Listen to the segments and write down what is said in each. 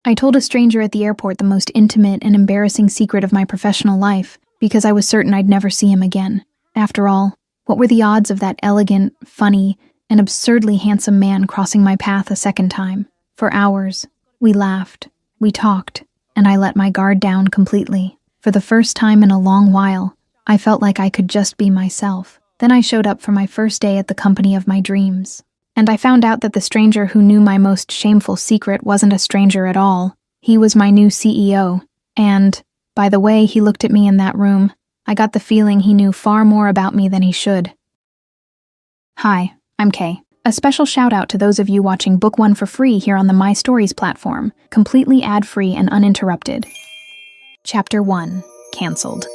I told a stranger at the airport the most intimate and embarrassing secret of my professional life because I was certain I'd never see him again. After all, what were the odds of that elegant, funny, and absurdly handsome man crossing my path a second time? For hours, we laughed, we talked, and I let my guard down completely. For the first time in a long while, I felt like I could just be myself. Then I showed up for my first day at the company of my dreams. And I found out that the stranger who knew my most shameful secret wasn't a stranger at all. He was my new CEO. And, by the way he looked at me in that room, I got the feeling he knew far more about me than he should. Hi, I'm Kay. A special shout out to those of you watching Book 1 for free here on the My Stories platform, completely ad-free and uninterrupted. Chapter 1. Cancelled.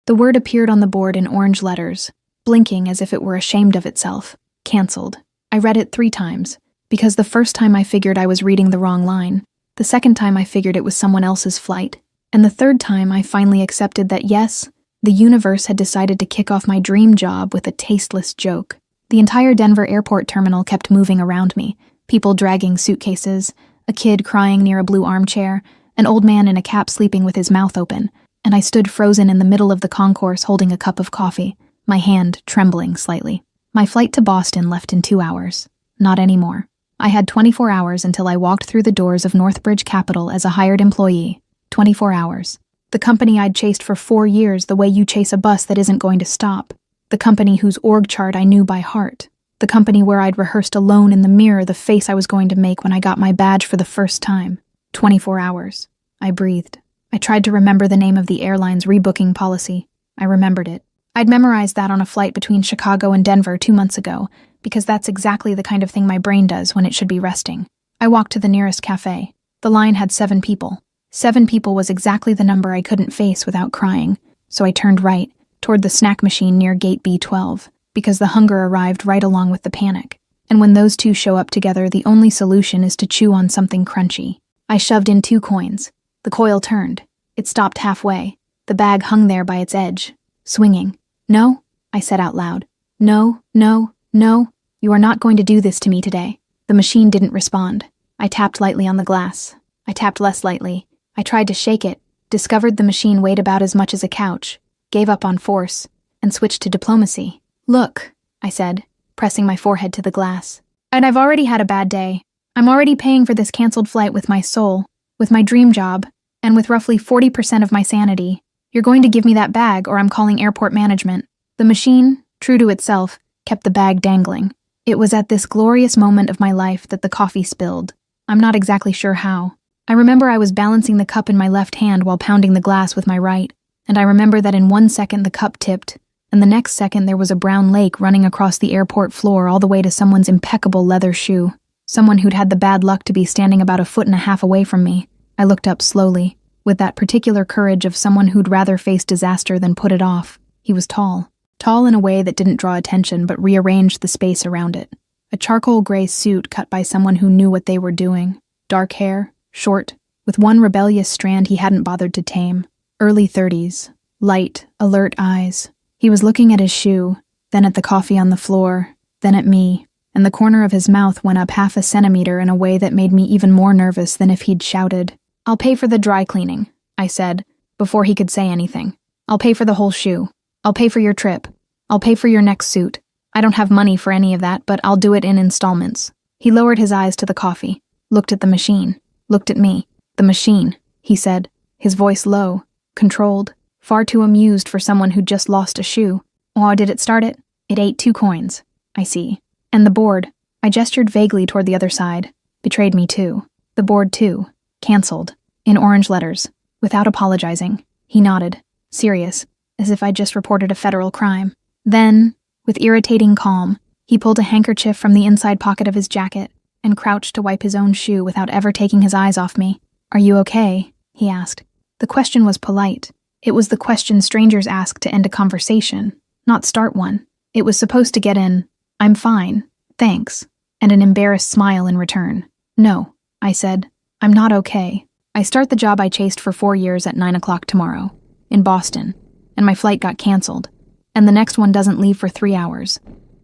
The word appeared on the board in orange letters, blinking as if it were ashamed of itself. Cancelled. I read it 3 times, because the first time I figured I was reading the wrong line, the second time I figured it was someone else's flight, and the third time I finally accepted that yes, the universe had decided to kick off my dream job with a tasteless joke. The entire Denver airport terminal kept moving around me, people dragging suitcases, a kid crying near a blue armchair, an old man in a cap sleeping with his mouth open, and I stood frozen in the middle of the concourse holding a cup of coffee, my hand trembling slightly. My flight to Boston left in 2 hours. Not anymore. I had 24 hours until I walked through the doors of Northbridge Capital as a hired employee. 24 hours. The company I'd chased for 4 years the way you chase a bus that isn't going to stop. The company whose org chart I knew by heart. The company where I'd rehearsed alone in the mirror the face I was going to make when I got my badge for the first time. 24 hours. I breathed. I tried to remember the name of the airline's rebooking policy. I remembered it. I'd memorized that on a flight between Chicago and Denver 2 months ago, because that's exactly the kind of thing my brain does when it should be resting. I walked to the nearest cafe. The line had 7 people. 7 people was exactly the number I couldn't face without crying, so I turned right, toward the snack machine near gate B12, because the hunger arrived right along with the panic. And when those two show up together, the only solution is to chew on something crunchy. I shoved in 2 coins. The coil turned. It stopped halfway. The bag hung there by its edge, swinging. "No," I said out loud. "No, no, no, you are not going to do this to me today." The machine didn't respond. I tapped lightly on the glass. I tapped less lightly. I tried to shake it, discovered the machine weighed about as much as a couch, gave up on force, and switched to diplomacy. "Look," I said, pressing my forehead to the glass. "And I've already had a bad day. I'm already paying for this canceled flight with my soul, with my dream job, and with roughly 40% of my sanity. You're going to give me that bag or I'm calling airport management." The machine, true to itself, kept the bag dangling. It was at this glorious moment of my life that the coffee spilled. I'm not exactly sure how. I remember I was balancing the cup in my left hand while pounding the glass with my right, and I remember that in 1 second the cup tipped, and the next second there was a brown lake running across the airport floor all the way to someone's impeccable leather shoe. Someone who'd had the bad luck to be standing about 1.5 feet away from me. I looked up slowly, with that particular courage of someone who'd rather face disaster than put it off. He was tall. Tall in a way that didn't draw attention but rearranged the space around it. A charcoal gray suit cut by someone who knew what they were doing. Dark hair, short, with one rebellious strand he hadn't bothered to tame. Early 30s. Light, alert eyes. He was looking at his shoe, then at the coffee on the floor, then at me, and the corner of his mouth went up 0.5 centimeter in a way that made me even more nervous than if he'd shouted. "I'll pay for the dry cleaning," I said, before he could say anything. "I'll pay for the whole shoe. I'll pay for your trip. I'll pay for your next suit. I don't have money for any of that, but I'll do it in installments." He lowered his eyes to the coffee, looked at the machine, looked at me. "The machine," he said, his voice low, controlled, far too amused for someone who'd just lost a shoe. "Oh, did it start it? It ate 2 coins. I see. And the board," I gestured vaguely toward the other side, "betrayed me too. The board too. Cancelled. In orange letters. Without apologizing." He nodded, serious, as if I'd just reported a federal crime. Then, with irritating calm, he pulled a handkerchief from the inside pocket of his jacket and crouched to wipe his own shoe without ever taking his eyes off me. "Are you okay?" he asked. The question was polite. It was the question strangers ask to end a conversation, not start one. It was supposed to get in, "I'm fine, thanks," and an embarrassed smile in return. "No," I said, "I'm not okay. I start the job I chased for 4 years at 9 o'clock tomorrow, in Boston, and my flight got canceled, and the next one doesn't leave for 3 hours.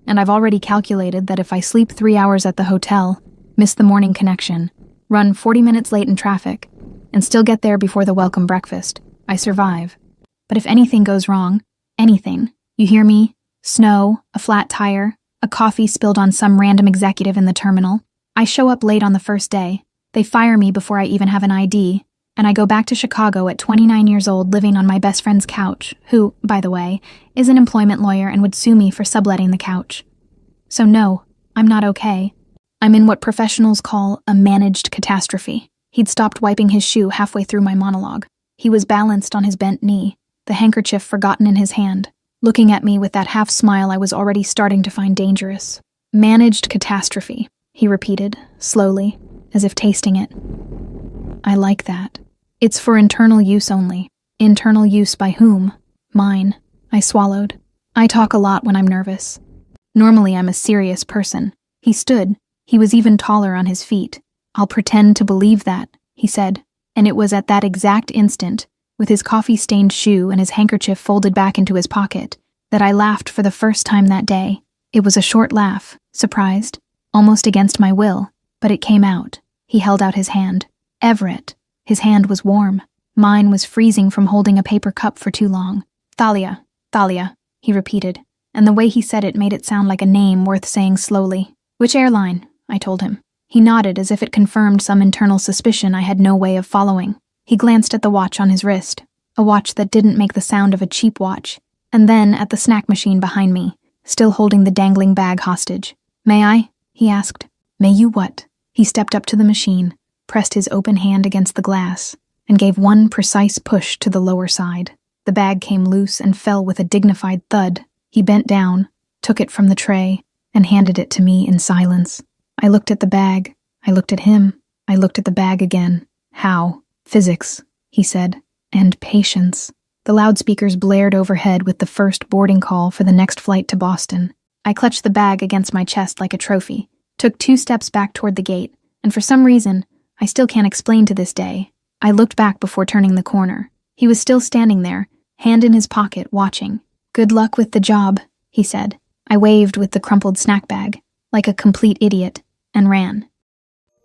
And I've already calculated that if I sleep 3 hours at the hotel, miss the morning connection, run 40 minutes late in traffic, and still get there before the welcome breakfast. I survive. But if anything goes wrong, anything, you hear me? Snow, a flat tire, a coffee spilled on some random executive in the terminal. I show up late on the first day. They fire me before I even have an ID, and I go back to Chicago at 29 years old living on my best friend's couch, who, by the way, is an employment lawyer and would sue me for subletting the couch. So no, I'm not okay. I'm in what professionals call a managed catastrophe. He'd stopped wiping his shoe halfway through my monologue. He was balanced on his bent knee, the handkerchief forgotten in his hand, looking at me with that half smile I was already starting to find dangerous. Managed catastrophe, he repeated, slowly, as if tasting it. I like that. It's for internal use only. Internal use by whom? Mine. I swallowed. I talk a lot when I'm nervous. Normally I'm a serious person. He stood. He was even taller on his feet. I'll pretend to believe that, he said. And it was at that exact instant, with his coffee-stained shoe and his handkerchief folded back into his pocket, that I laughed for the first time that day. It was a short laugh, surprised, almost against my will, but it came out. He held out his hand. Everett. His hand was warm. Mine was freezing from holding a paper cup for too long. Thalia, he repeated, and the way he said it made it sound like a name worth saying slowly. Which airline? I told him. He nodded as if it confirmed some internal suspicion I had no way of following. He glanced at the watch on his wrist, a watch that didn't make the sound of a cheap watch, and then at the snack machine behind me, still holding the dangling bag hostage. May I? He asked. May you what? He stepped up to the machine, pressed his open hand against the glass, and gave one precise push to the lower side. The bag came loose and fell with a dignified thud. He bent down, took it from the tray, and handed it to me in silence. I looked at the bag. I looked at him. I looked at the bag again. How? Physics, he said, and patience. The loudspeakers blared overhead with the first boarding call for the next flight to Boston. I clutched the bag against my chest like a trophy, took 2 steps back toward the gate, and for some reason, I still can't explain to this day, I looked back before turning the corner. He was still standing there, hand in his pocket, watching. Good luck with the job, he said. I waved with the crumpled snack bag, like a complete idiot, and ran.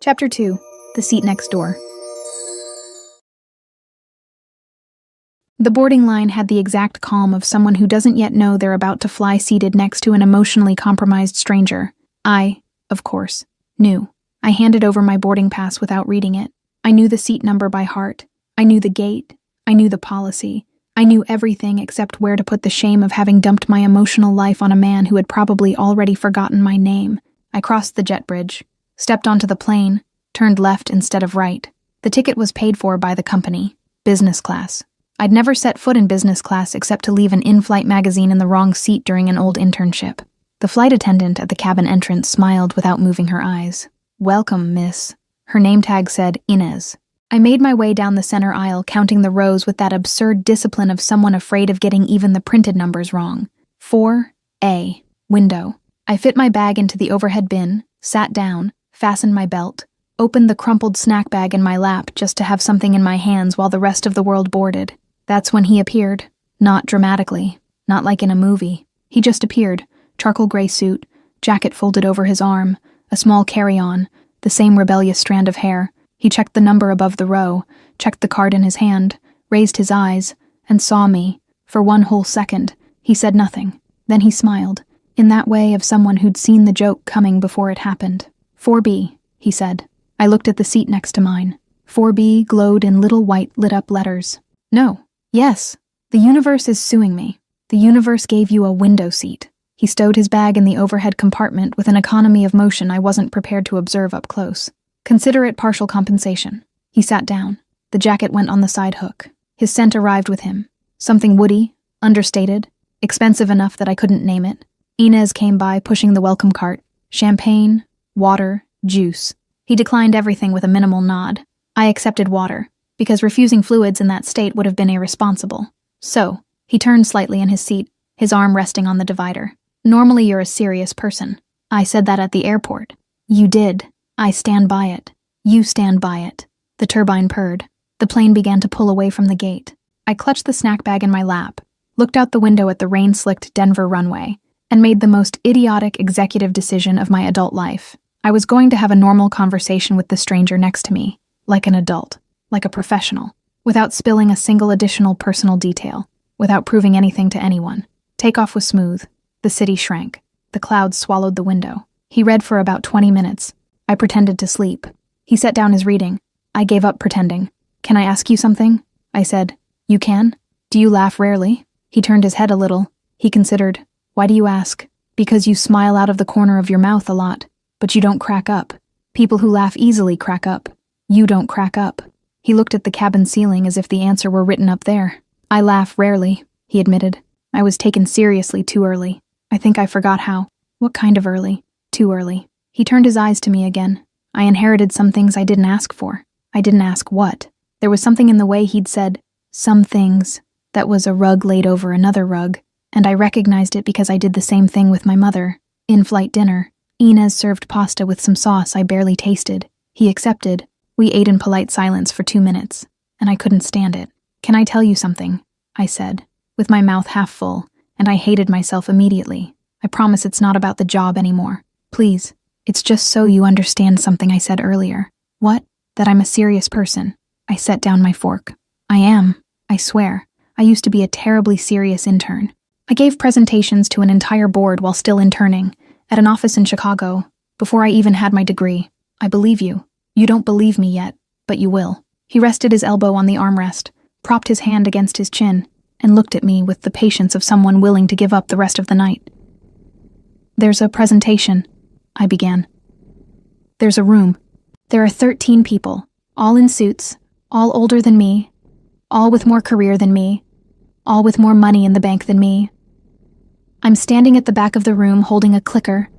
Chapter 2. The Seat Next Door. The boarding line had the exact calm of someone who doesn't yet know they're about to fly seated next to an emotionally compromised stranger. I, of course, knew. I handed over my boarding pass without reading it. I knew the seat number by heart. I knew the gate. I knew the policy. I knew everything except where to put the shame of having dumped my emotional life on a man who had probably already forgotten my name. I crossed the jet bridge, stepped onto the plane, turned left instead of right. The ticket was paid for by the company. Business class. I'd never set foot in business class except to leave an in-flight magazine in the wrong seat during an old internship. The flight attendant at the cabin entrance smiled without moving her eyes. Welcome, miss. Her name tag said Inez. I made my way down the center aisle, counting the rows with that absurd discipline of someone afraid of getting even the printed numbers wrong. 4A. Window. I fit my bag into the overhead bin, sat down, fastened my belt, opened the crumpled snack bag in my lap just to have something in my hands while the rest of the world boarded. That's when he appeared. Not dramatically. Not like in a movie. He just appeared. Charcoal gray suit, jacket folded over his arm, a small carry-on, the same rebellious strand of hair. He checked the number above the row, checked the card in his hand, raised his eyes, and saw me. For one whole second, he said nothing. Then he smiled, in that way of someone who'd seen the joke coming before it happened. 4B, he said. I looked at the seat next to mine. 4B glowed in little white lit-up letters. No. Yes. The universe is suing me. The universe gave you a window seat. He stowed his bag in the overhead compartment with an economy of motion I wasn't prepared to observe up close. Consider it partial compensation. He sat down. The jacket went on the side hook. His scent arrived with him. Something woody, understated, expensive enough that I couldn't name it. Inez came by pushing the welcome cart. Champagne, water, juice. He declined everything with a minimal nod. I accepted water, because refusing fluids in that state would have been irresponsible. So, he turned slightly in his seat, his arm resting on the divider. Normally you're a serious person. I said that at the airport. You did. I stand by it. You stand by it. The turbine purred. The plane began to pull away from the gate. I clutched the snack bag in my lap, looked out the window at the rain-slicked Denver runway, and made the most idiotic executive decision of my adult life. I was going to have a normal conversation with the stranger next to me, like an adult, like a professional, without spilling a single additional personal detail, without proving anything to anyone. Takeoff was smooth. The city shrank. The clouds swallowed the window. He read for about 20 minutes. I pretended to sleep. He set down his reading. I gave up pretending. "Can I ask you something?" I said. "You can? Do you laugh rarely?" He turned his head a little. He considered. "Why do you ask?" "Because you smile out of the corner of your mouth a lot, but you don't crack up. People who laugh easily crack up. You don't crack up." He looked at the cabin ceiling as if the answer were written up there. "I laugh rarely," he admitted. "I was taken seriously too early. I think I forgot how." "What kind of early?" "Too early." He turned his eyes to me again. I inherited some things I didn't ask for. I didn't ask what. There was something in the way he'd said, "some things," that was a rug laid over another rug, and I recognized it because I did the same thing with my mother. In-flight dinner. Inez served pasta with some sauce I barely tasted. He accepted. We ate in polite silence for 2 minutes, and I couldn't stand it. "Can I tell you something?" I said, with my mouth half full, and I hated myself immediately. "I promise it's not about the job anymore. Please. It's just so you understand something I said earlier." "What?" "That I'm a serious person." I set down my fork. "I am. I swear. I used to be a terribly serious intern. I gave presentations to an entire board while still interning, at an office in Chicago, before I even had my degree. I believe you. You don't believe me yet, but you will." He rested his elbow on the armrest, propped his hand against his chin, and looked at me with the patience of someone willing to give up the rest of the night. "There's a presentation," I began. "There's a room. There are 13 people, all in suits, all older than me, all with more career than me, all with more money in the bank than me. I'm standing at the back of the room holding a clicker.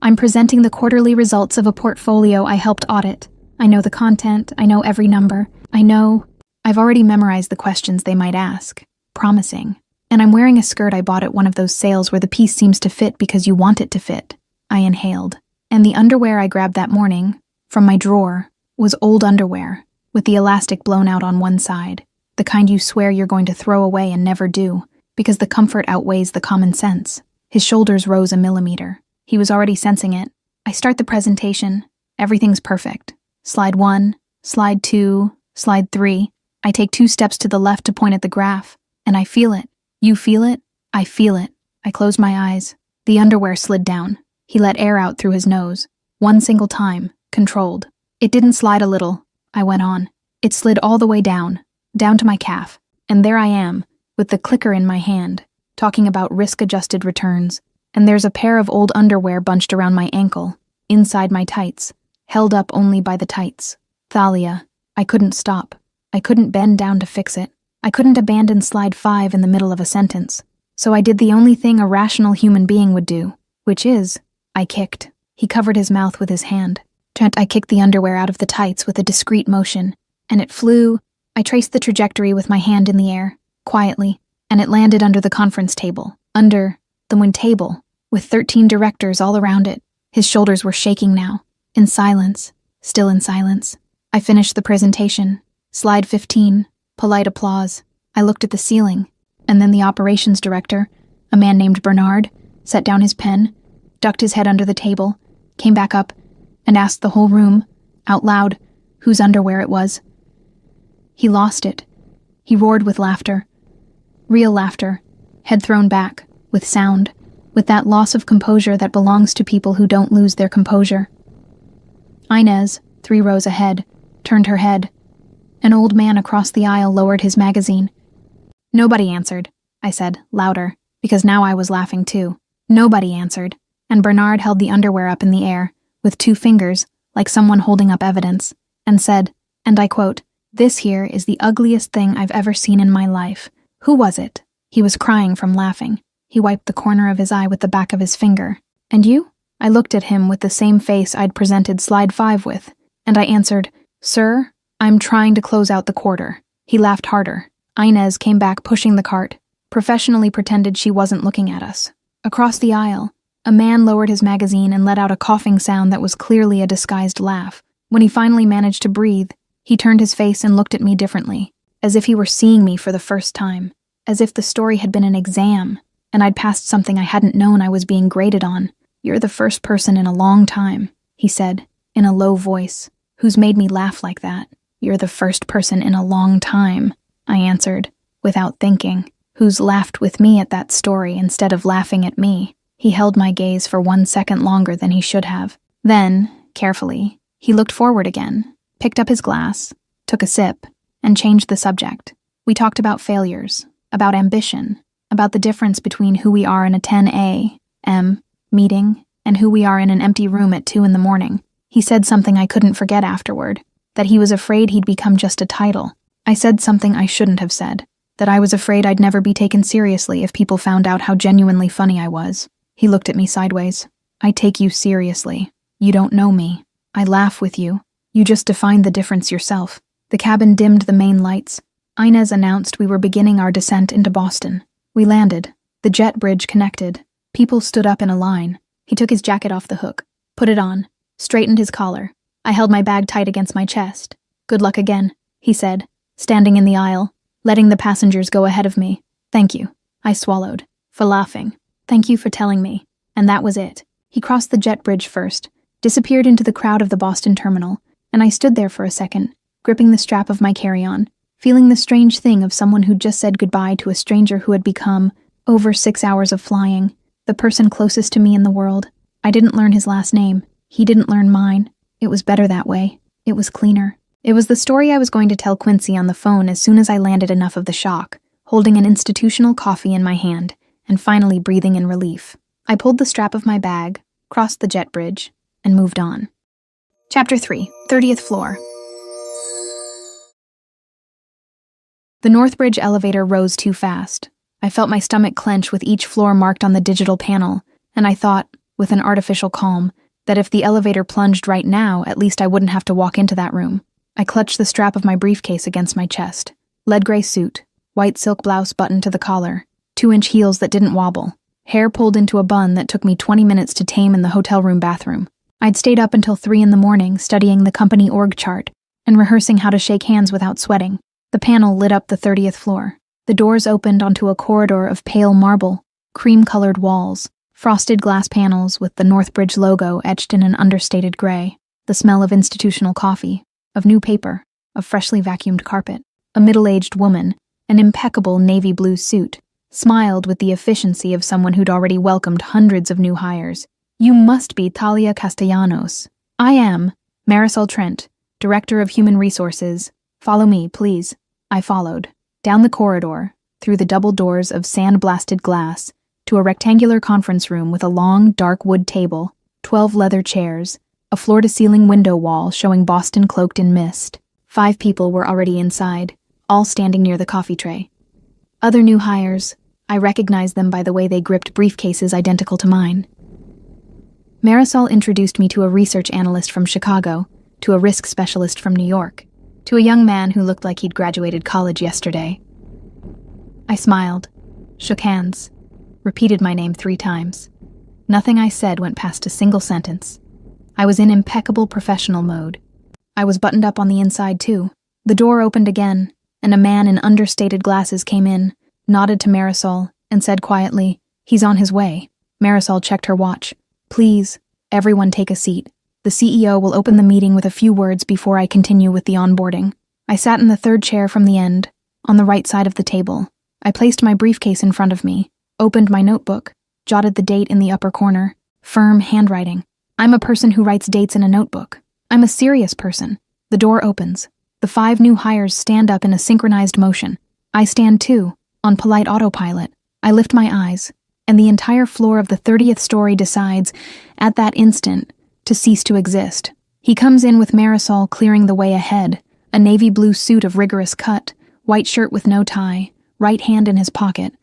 I'm presenting the quarterly results of a portfolio I helped audit. I know the content, I know every number, I've already memorized the questions they might ask. Promising. And I'm wearing a skirt I bought at one of those sales where the piece seems to fit because you want it to fit." I inhaled. "And the underwear I grabbed that morning, from my drawer, was old underwear, with the elastic blown out on one side, the kind you swear you're going to throw away and never do, because the comfort outweighs the common sense." His shoulders rose a millimeter. He was already sensing it. "I start the presentation. Everything's perfect. Slide 1, slide 2, slide 3. I take 2 steps to the left to point at the graph, and I feel it. You feel it? I feel it." I closed my eyes. The underwear slid down. He let air out through his nose. One single time, controlled. "It didn't slide a little," I went on. "It slid all the way down to my calf. And there I am, with the clicker in my hand, talking about risk-adjusted returns. And there's a pair of old underwear bunched around my ankle, inside my tights, held up only by the tights. Thalia. I couldn't stop. I couldn't bend down to fix it. I couldn't abandon slide 5 in the middle of a sentence. So I did the only thing a rational human being would do, which is, I kicked. He covered his mouth with his hand. I kicked the underwear out of the tights with a discreet motion, and it flew. I traced the trajectory with my hand in the air, quietly, and it landed under the conference table, under the wind table, with 13 directors all around it. His shoulders were shaking now. In silence, still in silence. I finished the presentation. Slide 15, polite applause. I looked at the ceiling, and then the operations director, a man named Bernard, set down his pen, ducked his head under the table, came back up, and asked the whole room, out loud, whose underwear it was. He lost it. He roared with laughter. Real laughter, head thrown back, with sound, with that loss of composure that belongs to people who don't lose their composure. Inez, 3 rows ahead, turned her head. An old man across the aisle lowered his magazine. "Nobody answered," I said, louder, because now I was laughing too. Nobody answered, and Bernard held the underwear up in the air, with 2 fingers, like someone holding up evidence, and said, and I quote, "This here is the ugliest thing I've ever seen in my life. Who was it?" He was crying from laughing. He wiped the corner of his eye with the back of his finger. "And you?" I looked at him with the same face I'd presented slide 5 with, and I answered, "Sir, I'm trying to close out the quarter." He laughed harder. Inez came back pushing the cart, professionally pretended she wasn't looking at us. Across the aisle, a man lowered his magazine and let out a coughing sound that was clearly a disguised laugh. When he finally managed to breathe, he turned his face and looked at me differently, as if he were seeing me for the first time, as if the story had been an exam, and I'd passed something I hadn't known I was being graded on. "You're the first person in a long time," he said, in a low voice. Who's made me laugh like that? You're the first person in a long time, I answered, without thinking. Who's laughed with me at that story instead of laughing at me? He held my gaze for 1 second longer than he should have. Then, carefully, he looked forward again, picked up his glass, took a sip, and changed the subject. We talked about failures, about ambition, about the difference between who we are in a 10 a.m. meeting and who we are in an empty room at 2 in the morning. He said something I couldn't forget afterward, that he was afraid he'd become just a title. I said something I shouldn't have said, that I was afraid I'd never be taken seriously if people found out how genuinely funny I was. He looked at me sideways. I take you seriously. You don't know me. I laugh with you. You just defined the difference yourself. The cabin dimmed the main lights. Inez announced we were beginning our descent into Boston. We landed. The jet bridge connected. People stood up in a line. He took his jacket off the hook, put it on, straightened his collar. I held my bag tight against my chest. Good luck again, he said, standing in the aisle, letting the passengers go ahead of me. Thank you, I swallowed, for laughing. Thank you for telling me. And that was it. He crossed the jet bridge first, disappeared into the crowd of the Boston terminal, and I stood there for a second, gripping the strap of my carry-on, feeling the strange thing of someone who'd just said goodbye to a stranger who had become, over 6 hours of flying, the person closest to me in the world. I didn't learn his last name. He didn't learn mine. It was better that way. It was cleaner. It was the story I was going to tell Quincy on the phone as soon as I landed enough of the shock, holding an institutional coffee in my hand, and finally breathing in relief. I pulled the strap of my bag, crossed the jet bridge, and moved on. Chapter 3, 30th floor. The North Bridge elevator rose too fast. I felt my stomach clench with each floor marked on the digital panel, and I thought, with an artificial calm, that if the elevator plunged right now, at least I wouldn't have to walk into that room. I clutched the strap of my briefcase against my chest. Lead gray suit, white silk blouse buttoned to the collar, 2-inch heels that didn't wobble, hair pulled into a bun that took me 20 minutes to tame in the hotel room bathroom. I'd stayed up until 3 in the morning studying the company org chart and rehearsing how to shake hands without sweating. The panel lit up the 30th floor. The doors opened onto a corridor of pale marble, cream-colored walls, frosted glass panels with the Northbridge logo etched in an understated gray, the smell of institutional coffee, of new paper, of freshly vacuumed carpet. A middle-aged woman, an impeccable navy blue suit, smiled with the efficiency of someone who'd already welcomed hundreds of new hires. You must be Talia Castellanos. I am Marisol Trent, Director of Human Resources. Follow me, please. I followed. Down the corridor, through the double doors of sand-blasted glass, to a rectangular conference room with a long, dark wood table, 12 leather chairs, a floor-to-ceiling window wall showing Boston cloaked in mist. 5 people were already inside, all standing near the coffee tray. Other new hires, I recognized them by the way they gripped briefcases identical to mine. Marisol introduced me to a research analyst from Chicago, to a risk specialist from New York, to a young man who looked like he'd graduated college yesterday. I smiled, shook hands, repeated my name 3 times. Nothing I said went past a single sentence. I was in impeccable professional mode. I was buttoned up on the inside, too. The door opened again, and a man in understated glasses came in, nodded to Marisol, and said quietly, "He's on his way." Marisol checked her watch. "Please, everyone take a seat. The CEO will open the meeting with a few words before I continue with the onboarding." I sat in the 3rd chair from the end, on the right side of the table. I placed my briefcase in front of me, opened my notebook, jotted the date in the upper corner. Firm handwriting. I'm a person who writes dates in a notebook. I'm a serious person. The door opens. The 5 new hires stand up in a synchronized motion. I stand too, on polite autopilot. I lift my eyes, and the entire floor of the 30th story decides, at that instant, to cease to exist. He comes in with Marisol clearing the way ahead, a navy blue suit of rigorous cut, white shirt with no tie, right hand in his pocket,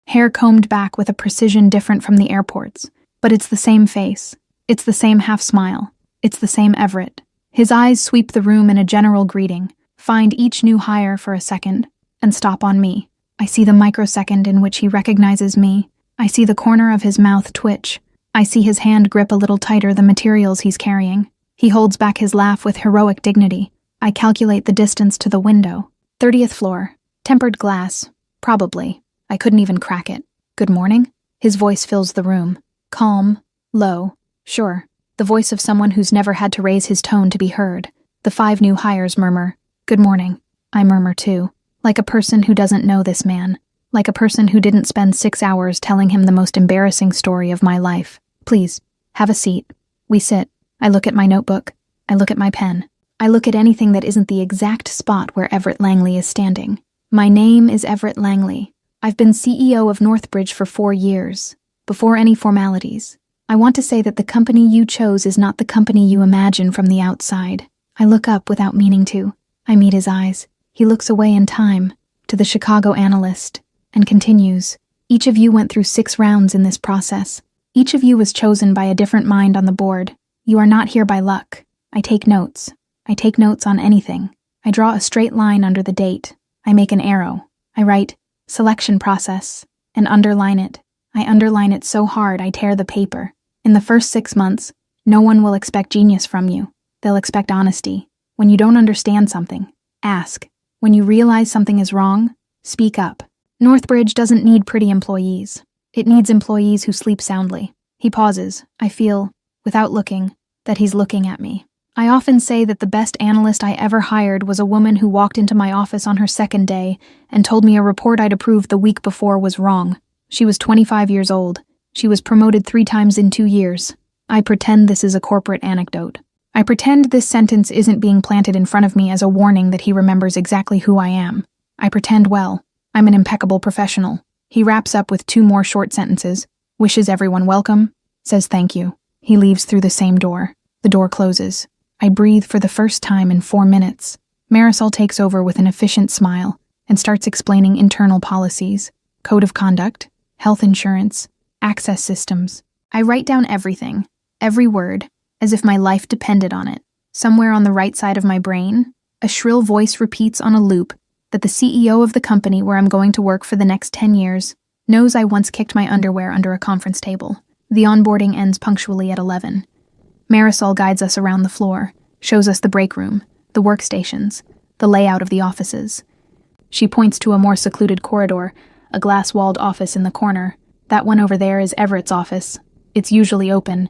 hair combed back with a precision different from the airport's. But it's the same face. It's the same half-smile. It's the same Everett. His eyes sweep the room in a general greeting, find each new hire for a second, and stop on me. I see the microsecond in which he recognizes me. I see the corner of his mouth twitch. I see his hand grip a little tighter the materials he's carrying. He holds back his laugh with heroic dignity. I calculate the distance to the window. 30th floor. Tempered glass. Probably. I couldn't even crack it. Good morning? His voice fills the room. Calm. Low. Sure. the voice of someone who's never had to raise his tone to be heard. The 5 new hires murmur, "Good morning." I murmur too, like a person who doesn't know this man, like a person who didn't spend 6 hours telling him the most embarrassing story of my life. "Please, have a seat." We sit. I look at my notebook. I look at my pen. I look at anything that isn't the exact spot where Everett Langley is standing. My name is Everett Langley. I've been CEO of Northbridge for 4 years, before any formalities. I want to say that the company you chose is not the company you imagine from the outside. I look up without meaning to. I meet his eyes. He looks away in time, to the Chicago analyst, and continues. "Each of you went through 6 rounds in this process. Each of you was chosen by a different mind on the board. You are not here by luck. I take notes. I take notes on anything. I draw a straight line under the date. I make an arrow. I write, selection process, and underline it. I underline it so hard I tear the paper. In the first 6 months, no one will expect genius from you. They'll expect honesty. When you don't understand something, ask. When you realize something is wrong, speak up. Northbridge doesn't need pretty employees. It needs employees who sleep soundly." He pauses. I feel, without looking, that he's looking at me. I often say that the best analyst I ever hired was a woman who walked into my office on her 2nd day and told me a report I'd approved the week before was wrong. She was 25 years old. She was promoted 3 times in 2 years. I pretend this is a corporate anecdote. I pretend this sentence isn't being planted in front of me as a warning that he remembers exactly who I am. I pretend well. I'm an impeccable professional. He wraps up with 2 more short sentences, wishes everyone welcome, says thank you. He leaves through the same door. The door closes. I breathe for the first time in 4 minutes. Marisol takes over with an efficient smile and starts explaining internal policies, code of conduct, health insurance, access systems. I write down everything, every word, as if my life depended on it. Somewhere on the right side of my brain, a shrill voice repeats on a loop that the CEO of the company where I'm going to work for the next 10 years knows I once kicked my underwear under a conference table. The onboarding ends punctually at 11. Marisol guides us around the floor, shows us the break room, the workstations, the layout of the offices. She points to a more secluded corridor, a glass-walled office in the corner. That one over there is Everett's office. It's usually open.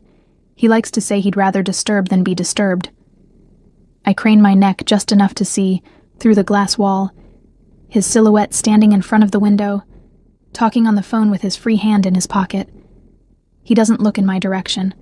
He likes to say he'd rather disturb than be disturbed. I crane my neck just enough to see, through the glass wall, his silhouette standing in front of the window, talking on the phone with his free hand in his pocket. He doesn't look in my direction.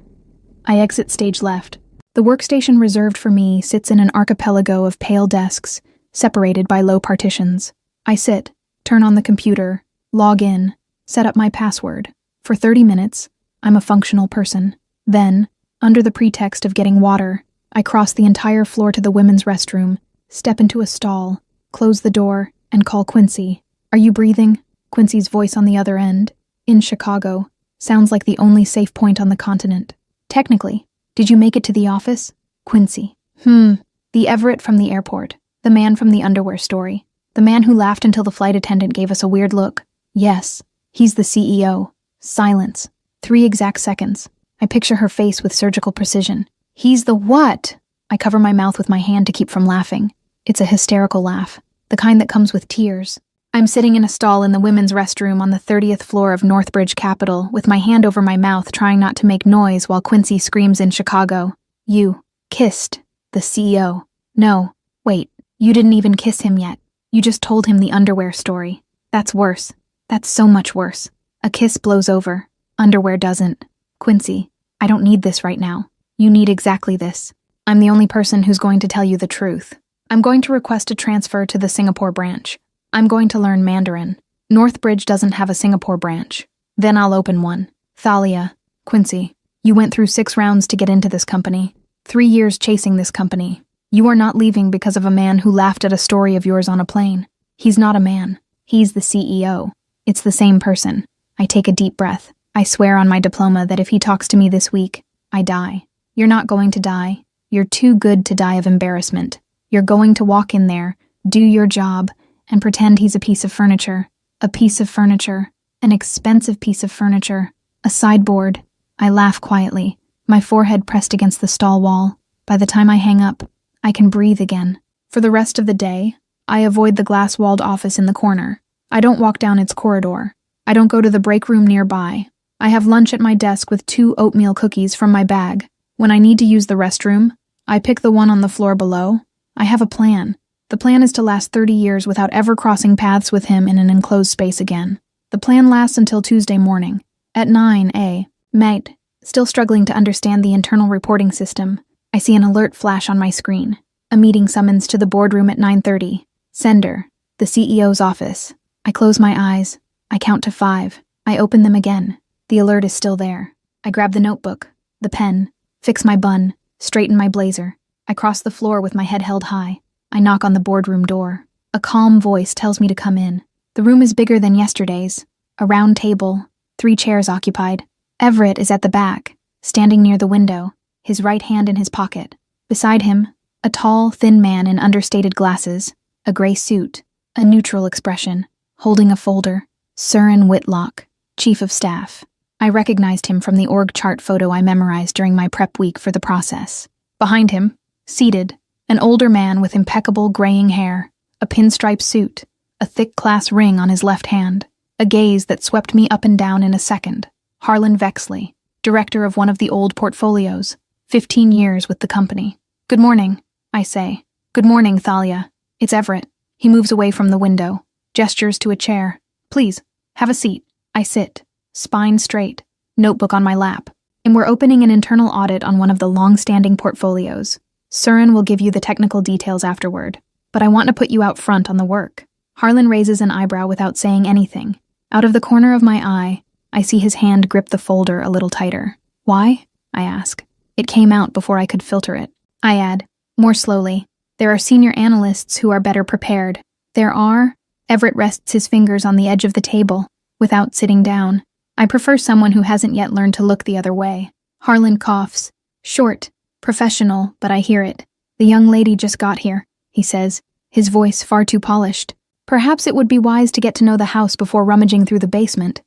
I exit stage left. The workstation reserved for me sits in an archipelago of pale desks, separated by low partitions. I sit, turn on the computer, log in, set up my password. For 30 minutes, I'm a functional person. Then, under the pretext of getting water, I cross the entire floor to the women's restroom, step into a stall, close the door, and call Quincy. "Are you breathing?" Quincy's voice on the other end, in Chicago, sounds like the only safe point on the continent. "Technically, did you make it to the office?" Quincy. The Everett from the airport. The man from the underwear story. The man who laughed until the flight attendant gave us a weird look. Yes, he's the CEO. Silence. 3 exact seconds. I picture her face with surgical precision. "He's the what?" I cover my mouth with my hand to keep from laughing. It's a hysterical laugh, the kind that comes with tears. I'm sitting in a stall in the women's restroom on the 30th floor of Northbridge Capitol, with my hand over my mouth trying not to make noise while Quincy screams in Chicago. "You kissed the CEO. No, wait, you didn't even kiss him yet. You just told him the underwear story. That's worse. That's so much worse. A kiss blows over. Underwear doesn't. Quincy, I don't need this right now. You need exactly this. I'm the only person who's going to tell you the truth. I'm going to request a transfer to the Singapore branch. I'm going to learn Mandarin. Northbridge doesn't have a Singapore branch. Then I'll open one. Thalia, Quincy, you went through 6 rounds to get into this company. 3 years chasing this company. You are not leaving because of a man who laughed at a story of yours on a plane. He's not a man. He's the CEO. It's the same person. I take a deep breath. I swear on my diploma that if he talks to me this week, I die. You're not going to die. You're too good to die of embarrassment. You're going to walk in there, do your job, and pretend he's a piece of furniture. A piece of furniture. An expensive piece of furniture. A sideboard. I laugh quietly, my forehead pressed against the stall wall. By the time I hang up, I can breathe again. For the rest of the day, I avoid the glass-walled office in the corner. I don't walk down its corridor. I don't go to the break room nearby. I have lunch at my desk with 2 oatmeal cookies from my bag. When I need to use the restroom, I pick the one on the floor below. I have a plan. The plan is to last 30 years without ever crossing paths with him in an enclosed space again. The plan lasts until Tuesday morning. At 9 a.m. Mate, still struggling to understand the internal reporting system, I see an alert flash on my screen. A meeting summons to the boardroom at 9:30. Sender, the CEO's office. I close my eyes. I count to 5. I open them again. The alert is still there. I grab the notebook, the pen, fix my bun, straighten my blazer. I cross the floor with my head held high. I knock on the boardroom door. A calm voice tells me to come in. The room is bigger than yesterday's. A round table, 3 chairs occupied. Everett is at the back, standing near the window, his right hand in his pocket. Beside him, a tall, thin man in understated glasses, a gray suit, a neutral expression, holding a folder. Søren Whitlock, Chief of Staff. I recognized him from the org chart photo I memorized during my prep week for the process. Behind him, seated, an older man with impeccable graying hair, a pinstripe suit, a thick class ring on his left hand, a gaze that swept me up and down in a second. Harlan Vexley, director of one of the old portfolios, 15 years with the company. Good morning, I say. Good morning, Thalia. It's Everett. He moves away from the window, gestures to a chair. Please, have a seat. I sit, spine straight, notebook on my lap. And we're opening an internal audit on one of the long-standing portfolios. Søren will give you the technical details afterward, but I want to put you out front on the work. Harlan raises an eyebrow without saying anything. Out of the corner of my eye, I see his hand grip the folder a little tighter. Why? I ask. It came out before I could filter it. I add, more slowly, there are senior analysts who are better prepared. There are... Everett rests his fingers on the edge of the table, without sitting down. I prefer someone who hasn't yet learned to look the other way. Harlan coughs. Short, professional, but I hear it. The young lady just got here, he says, his voice far too polished. Perhaps it would be wise to get to know the house before rummaging through the basement.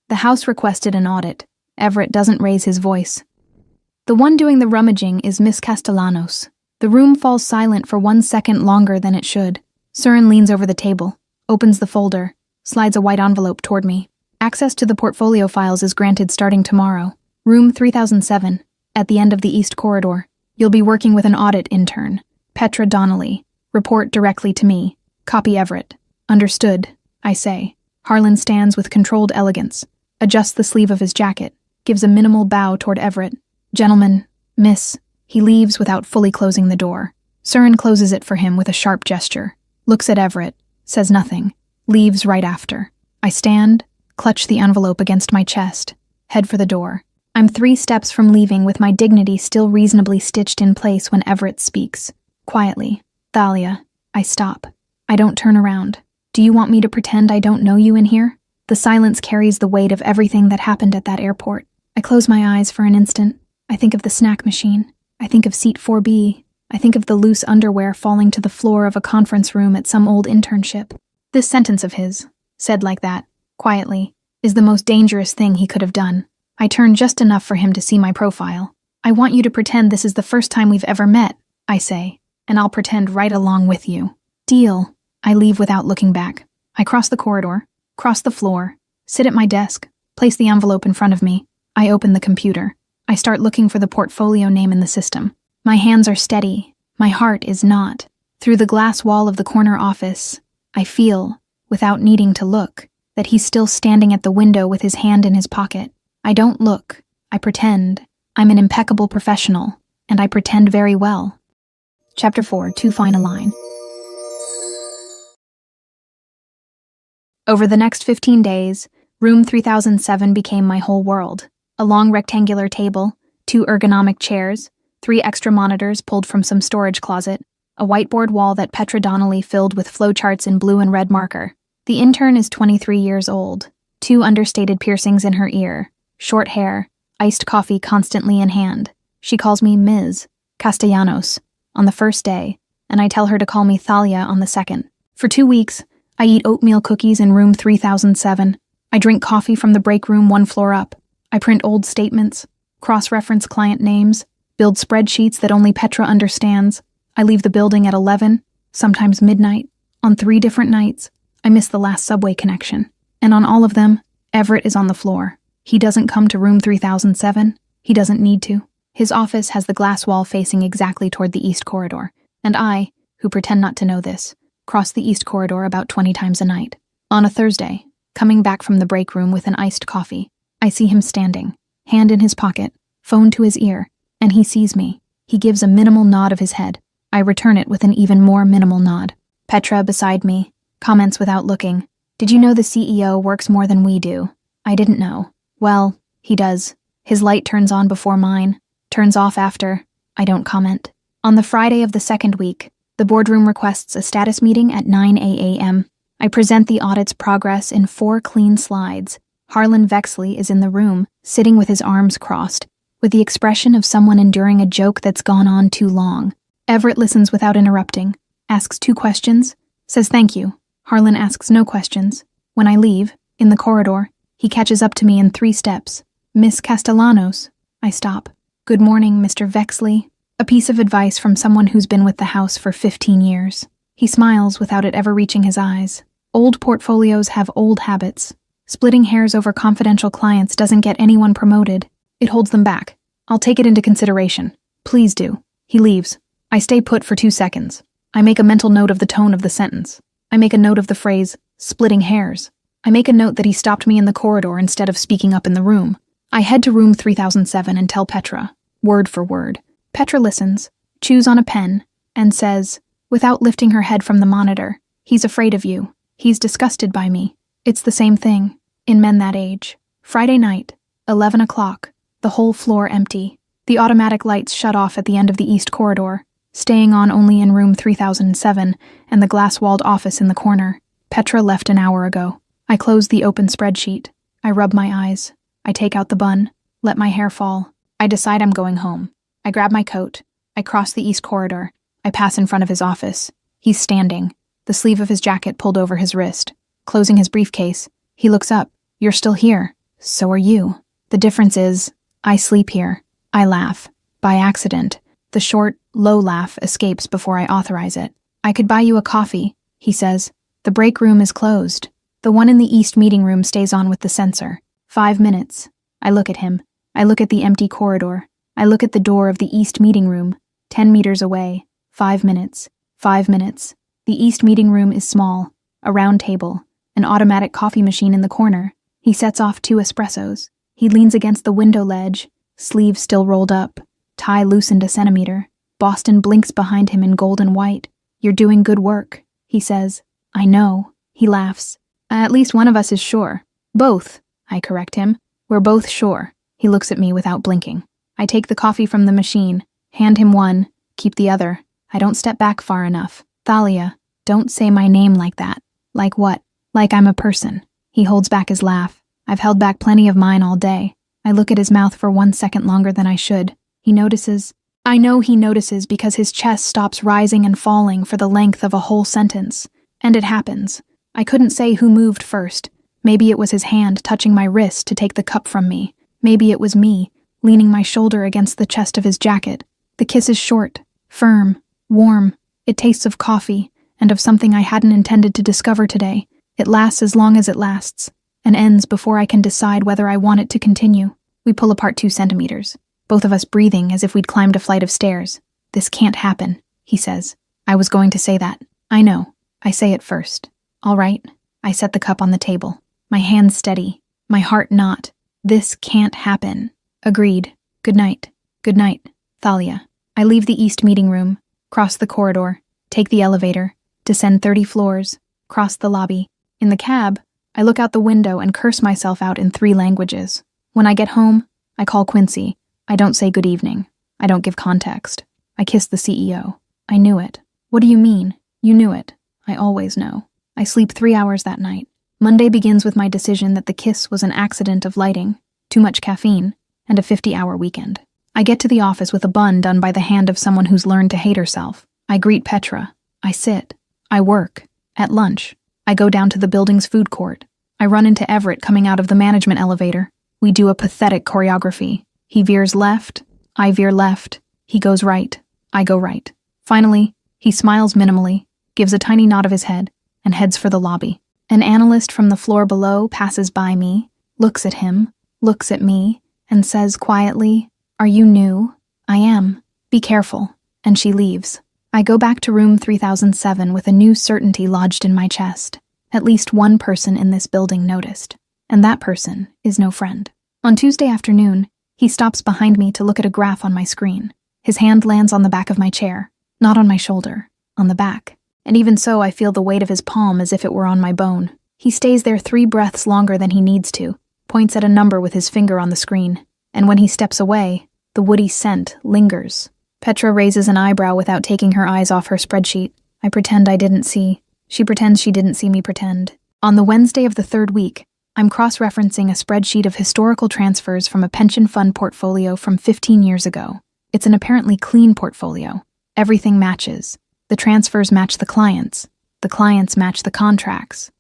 The house requested an audit. Everett doesn't raise his voice. The one doing the rummaging is Miss Castellanos. The room falls silent for 1 second longer than it should. Søren leans over the table, opens the folder, slides a white envelope toward me. Access to the portfolio files is granted starting tomorrow. Room 3007, at the end of the East Corridor. You'll be working with an audit intern, Petra Donnelly. Report directly to me. Copy Everett. Understood, I say. Harlan stands with controlled elegance, adjusts the sleeve of his jacket, gives a minimal bow toward Everett. Gentlemen, miss. He leaves without fully closing the door. Søren closes it for him with a sharp gesture, looks at Everett, says nothing, leaves right after. I stand, clutch the envelope against my chest, head for the door. I'm 3 steps from leaving with my dignity still reasonably stitched in place when Everett speaks. Quietly. Thalia. I stop. I don't turn around. Do you want me to pretend I don't know you in here? The silence carries the weight of everything that happened at that airport. I close my eyes for an instant. I think of the snack machine. I think of seat 4B. I think of the loose underwear falling to the floor of a conference room at some old internship. This sentence of his, said like that, quietly, is the most dangerous thing he could have done. I turn just enough for him to see my profile. I want you to pretend this is the first time we've ever met, I say, and I'll pretend right along with you. Deal. I leave without looking back. I cross the corridor, cross the floor, sit at my desk, place the envelope in front of me. I open the computer. I start looking for the portfolio name in the system. My hands are steady. My heart is not. Through the glass wall of the corner office, I feel, without needing to look, that he's still standing at the window with his hand in his pocket. I don't look. I pretend. I'm an impeccable professional, and I pretend very well. Chapter 4, Too Fine a Line. Over the next 15 days, room 3007 became my whole world. A long rectangular table, 2 ergonomic chairs, 3 extra monitors pulled from some storage closet, a whiteboard wall that Petra Donnelly filled with flowcharts in blue and red marker. The intern is 23 years old, 2 understated piercings in her ear, short hair, iced coffee constantly in hand. She calls me Ms. Castellanos on the first day, and I tell her to call me Thalia on the second. For 2 weeks, I eat oatmeal cookies in room 3007. I drink coffee from the break room 1 floor up. I print old statements, cross-reference client names, build spreadsheets that only Petra understands. I leave the building at 11, sometimes midnight. On 3 different nights, I miss the last subway connection. And on all of them, Everett is on the floor. He doesn't come to room 3007. He doesn't need to. His office has the glass wall facing exactly toward the east corridor, and I, who pretend not to know this, cross the east corridor about 20 times a night. On a Thursday, coming back from the break room with an iced coffee, I see him standing, hand in his pocket, phone to his ear, and he sees me. He gives a minimal nod of his head. I return it with an even more minimal nod. Petra, beside me, comments without looking, "Did you know the CEO works more than we do?" I didn't know. Well, he does. His light turns on before mine, turns off after. I don't comment. On the Friday of the second week, the boardroom requests a status meeting at 9 a.m. I present the audit's progress in 4 clean slides. Harlan Vexley is in the room, sitting with his arms crossed, with the expression of someone enduring a joke that's gone on too long. Everett listens without interrupting, asks 2 questions, says thank you. Harlan asks no questions. When I leave, in the corridor, he catches up to me in 3 steps. "Miss Castellanos." I stop. "Good morning, Mr. Vexley." A piece of advice from someone who's been with the house for 15 years. He smiles without it ever reaching his eyes. Old portfolios have old habits. Splitting hairs over confidential clients doesn't get anyone promoted. It holds them back. "I'll take it into consideration." "Please do." He leaves. I stay put for 2 seconds. I make a mental note of the tone of the sentence. I make a note of the phrase, "splitting hairs." I make a note that he stopped me in the corridor instead of speaking up in the room. I head to room 3007 and tell Petra, word for word. Petra listens, chews on a pen, and says, without lifting her head from the monitor, "He's afraid of you. He's disgusted by me." It's the same thing, in men that age. Friday night, 11 o'clock, the whole floor empty. The automatic lights shut off at the end of the east corridor, staying on only in room 3007 and the glass-walled office in the corner. Petra left an hour ago. I close the open spreadsheet. I rub my eyes. I take out the bun, let my hair fall. I decide I'm going home. I grab my coat. I cross the east corridor. I pass in front of his office. He's standing, the sleeve of his jacket pulled over his wrist. Closing his briefcase, he looks up. "You're still here. So are you. The difference is, I sleep here." I laugh. By accident. The short, low laugh escapes before I authorize it. "I could buy you a coffee," he says. "The break room is closed. The one in the east meeting room stays on with the sensor. 5 minutes. I look at him. I look at the empty corridor. I look at the door of the east meeting room, 10 meters away. 5 minutes. 5 minutes. The east meeting room is small. A round table. An automatic coffee machine in the corner. He sets off 2 espressos. He leans against the window ledge, sleeve still rolled up, tie loosened a centimeter. Boston blinks behind him in gold and white. "You're doing good work," he says. "I know." He laughs. "At least one of us is sure." "Both," I correct him. "We're both sure." He looks at me without blinking. I take the coffee from the machine, hand him one, keep the other. I don't step back far enough. "Thalia, don't say my name like that." "Like what?" "Like I'm a person." He holds back his laugh. I've held back plenty of mine all day. I look at his mouth for 1 second longer than I should. He notices. I know he notices because his chest stops rising and falling for the length of a whole sentence. And it happens. I couldn't say who moved first. Maybe it was his hand touching my wrist to take the cup from me. Maybe it was me, leaning my shoulder against the chest of his jacket. The kiss is short, firm, warm. It tastes of coffee, and of something I hadn't intended to discover today. It lasts as long as it lasts, and ends before I can decide whether I want it to continue. We pull apart 2 centimeters, both of us breathing as if we'd climbed a flight of stairs. "This can't happen," he says. I was going to say that. I know. I say it first. "All right." I set the cup on the table. My hands steady, my heart not. "This can't happen." "Agreed. Good night." "Good night, Thalia." I leave the east meeting room, cross the corridor, take the elevator, descend 30 floors, cross the lobby. In the cab, I look out the window and curse myself out in 3 languages. When I get home, I call Quincy. I don't say good evening. I don't give context. I kiss the CEO. I knew it. "What do you mean?" "You knew it." I always know. I sleep 3 hours that night. Monday begins with my decision that the kiss was an accident of lighting, too much caffeine, and a 50-hour weekend. I get to the office with a bun done by the hand of someone who's learned to hate herself. I greet Petra. I sit. I work. At lunch, I go down to the building's food court. I run into Everett coming out of the management elevator. We do a pathetic choreography. He veers left. I veer left. He goes right. I go right. Finally, he smiles minimally, gives a tiny nod of his head, and heads for the lobby. An analyst from the floor below passes by me, looks at him, looks at me, and says quietly, "Are you new?" I am. Be careful. And she leaves. I go back to room 3007 with a new certainty lodged in my chest. At least one person in this building noticed. And that person is no friend. On Tuesday afternoon, he stops behind me to look at a graph on my screen. His hand lands on the back of my chair, not on my shoulder, on the back. And even so, I feel the weight of his palm as if it were on my bone. He stays there 3 breaths longer than he needs to, points at a number with his finger on the screen. And when he steps away, the woody scent lingers. Petra raises an eyebrow without taking her eyes off her spreadsheet. I pretend I didn't see. She pretends she didn't see me pretend. On the Wednesday of the 3rd week, I'm cross-referencing a spreadsheet of historical transfers from a pension fund portfolio from 15 years ago. It's an apparently clean portfolio. Everything matches. The transfers match the clients match the contracts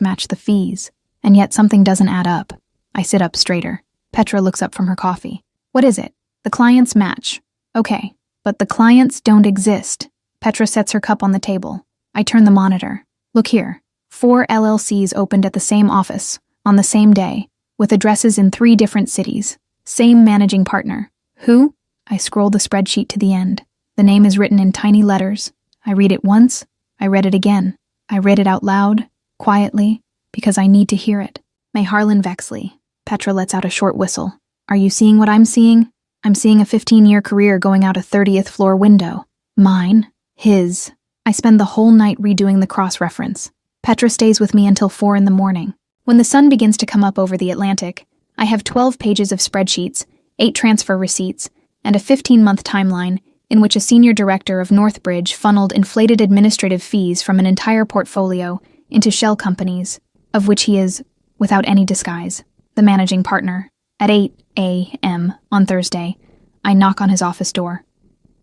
match the fees, and yet something doesn't add up. I sit up straighter. Petra looks up from her coffee. What is it? The clients match. Okay, but the clients don't exist. Petra sets her cup on the table. I turn the monitor. Look here. 4 LLCs opened at the same office, on the same day, with addresses in 3 different cities. Same managing partner. Who? I scroll the spreadsheet to the end. The name is written in tiny letters. I read it once. I read it again. I read it out loud, quietly, because I need to hear it. May Harlan Vexley. Petra lets out a short whistle. Are you seeing what I'm seeing? I'm seeing a 15-year career going out a 30th floor window. Mine. His. I spend the whole night redoing the cross-reference. Petra stays with me until 4 in the morning. When the sun begins to come up over the Atlantic, I have 12 pages of spreadsheets, 8 transfer receipts, and a 15-month timeline in which a senior director of Northbridge funneled inflated administrative fees from an entire portfolio into shell companies, of which he is, without any disguise, the managing partner. At 8 a.m. on Thursday, I knock on his office door.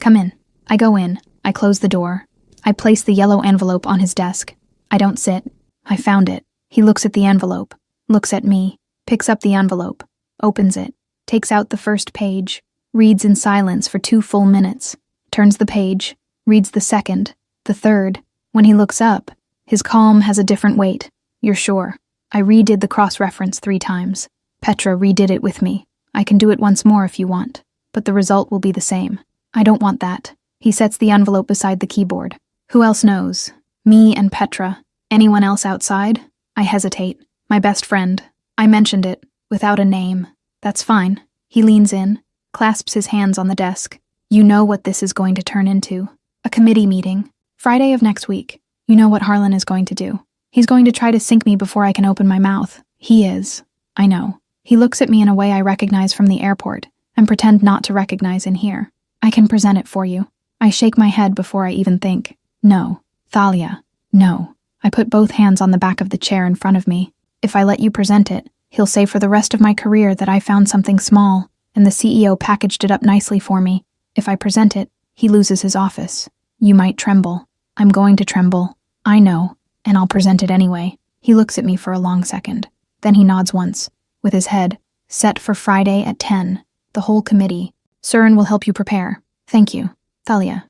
Come in. I go in. I close the door. I place the yellow envelope on his desk. I don't sit. I found it. He looks at the envelope, looks at me, picks up the envelope, opens it, takes out the first page, reads in silence for 2 full minutes, turns the page, reads the second, the third. When he looks up, his calm has a different weight. You're sure? I redid the cross-reference 3 times. Petra redid it with me. I can do it once more if you want, but the result will be the same. I don't want that. He sets the envelope beside the keyboard. Who else knows? Me and Petra. Anyone else outside? I hesitate. My best friend. I mentioned it, without a name. That's fine. He leans in, clasps his hands on the desk. You know what this is going to turn into. A committee meeting. Friday of next week. You know what Harlan is going to do. He's going to try to sink me before I can open my mouth. He is. I know. He looks at me in a way I recognize from the airport, and pretend not to recognize in here. I can present it for you. I shake my head before I even think. No. Thalia. No. I put both hands on the back of the chair in front of me. If I let you present it, he'll say for the rest of my career that I found something small, and the CEO packaged it up nicely for me. If I present it, he loses his office. You might tremble. I'm going to tremble. I know, and I'll present it anyway. He looks at me for a long second. Then he nods once, with his head, set for Friday at 10. The whole committee. Surin will help you prepare. Thank you. Thalia.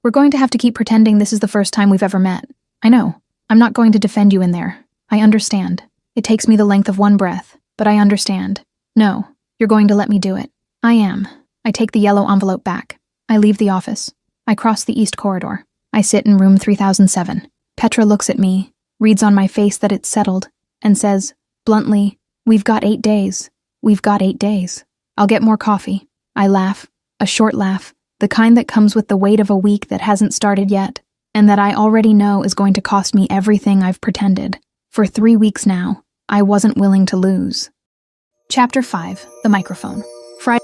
We're going to have to keep pretending this is the first time we've ever met. I know. I'm not going to defend you in there. I understand. It takes me the length of one breath, but I understand. No, you're going to let me do it. I am. I take the yellow envelope back. I leave the office. I cross the east corridor. I sit in room 3007. Petra looks at me, reads on my face that it's settled, and says, bluntly, we've got 8 days. We've got 8 days. I'll get more coffee. I laugh. A short laugh. The kind that comes with the weight of a week that hasn't started yet, and that I already know is going to cost me everything I've pretended. For 3 weeks now, I wasn't willing to lose. Chapter 5. The Microphone. Friday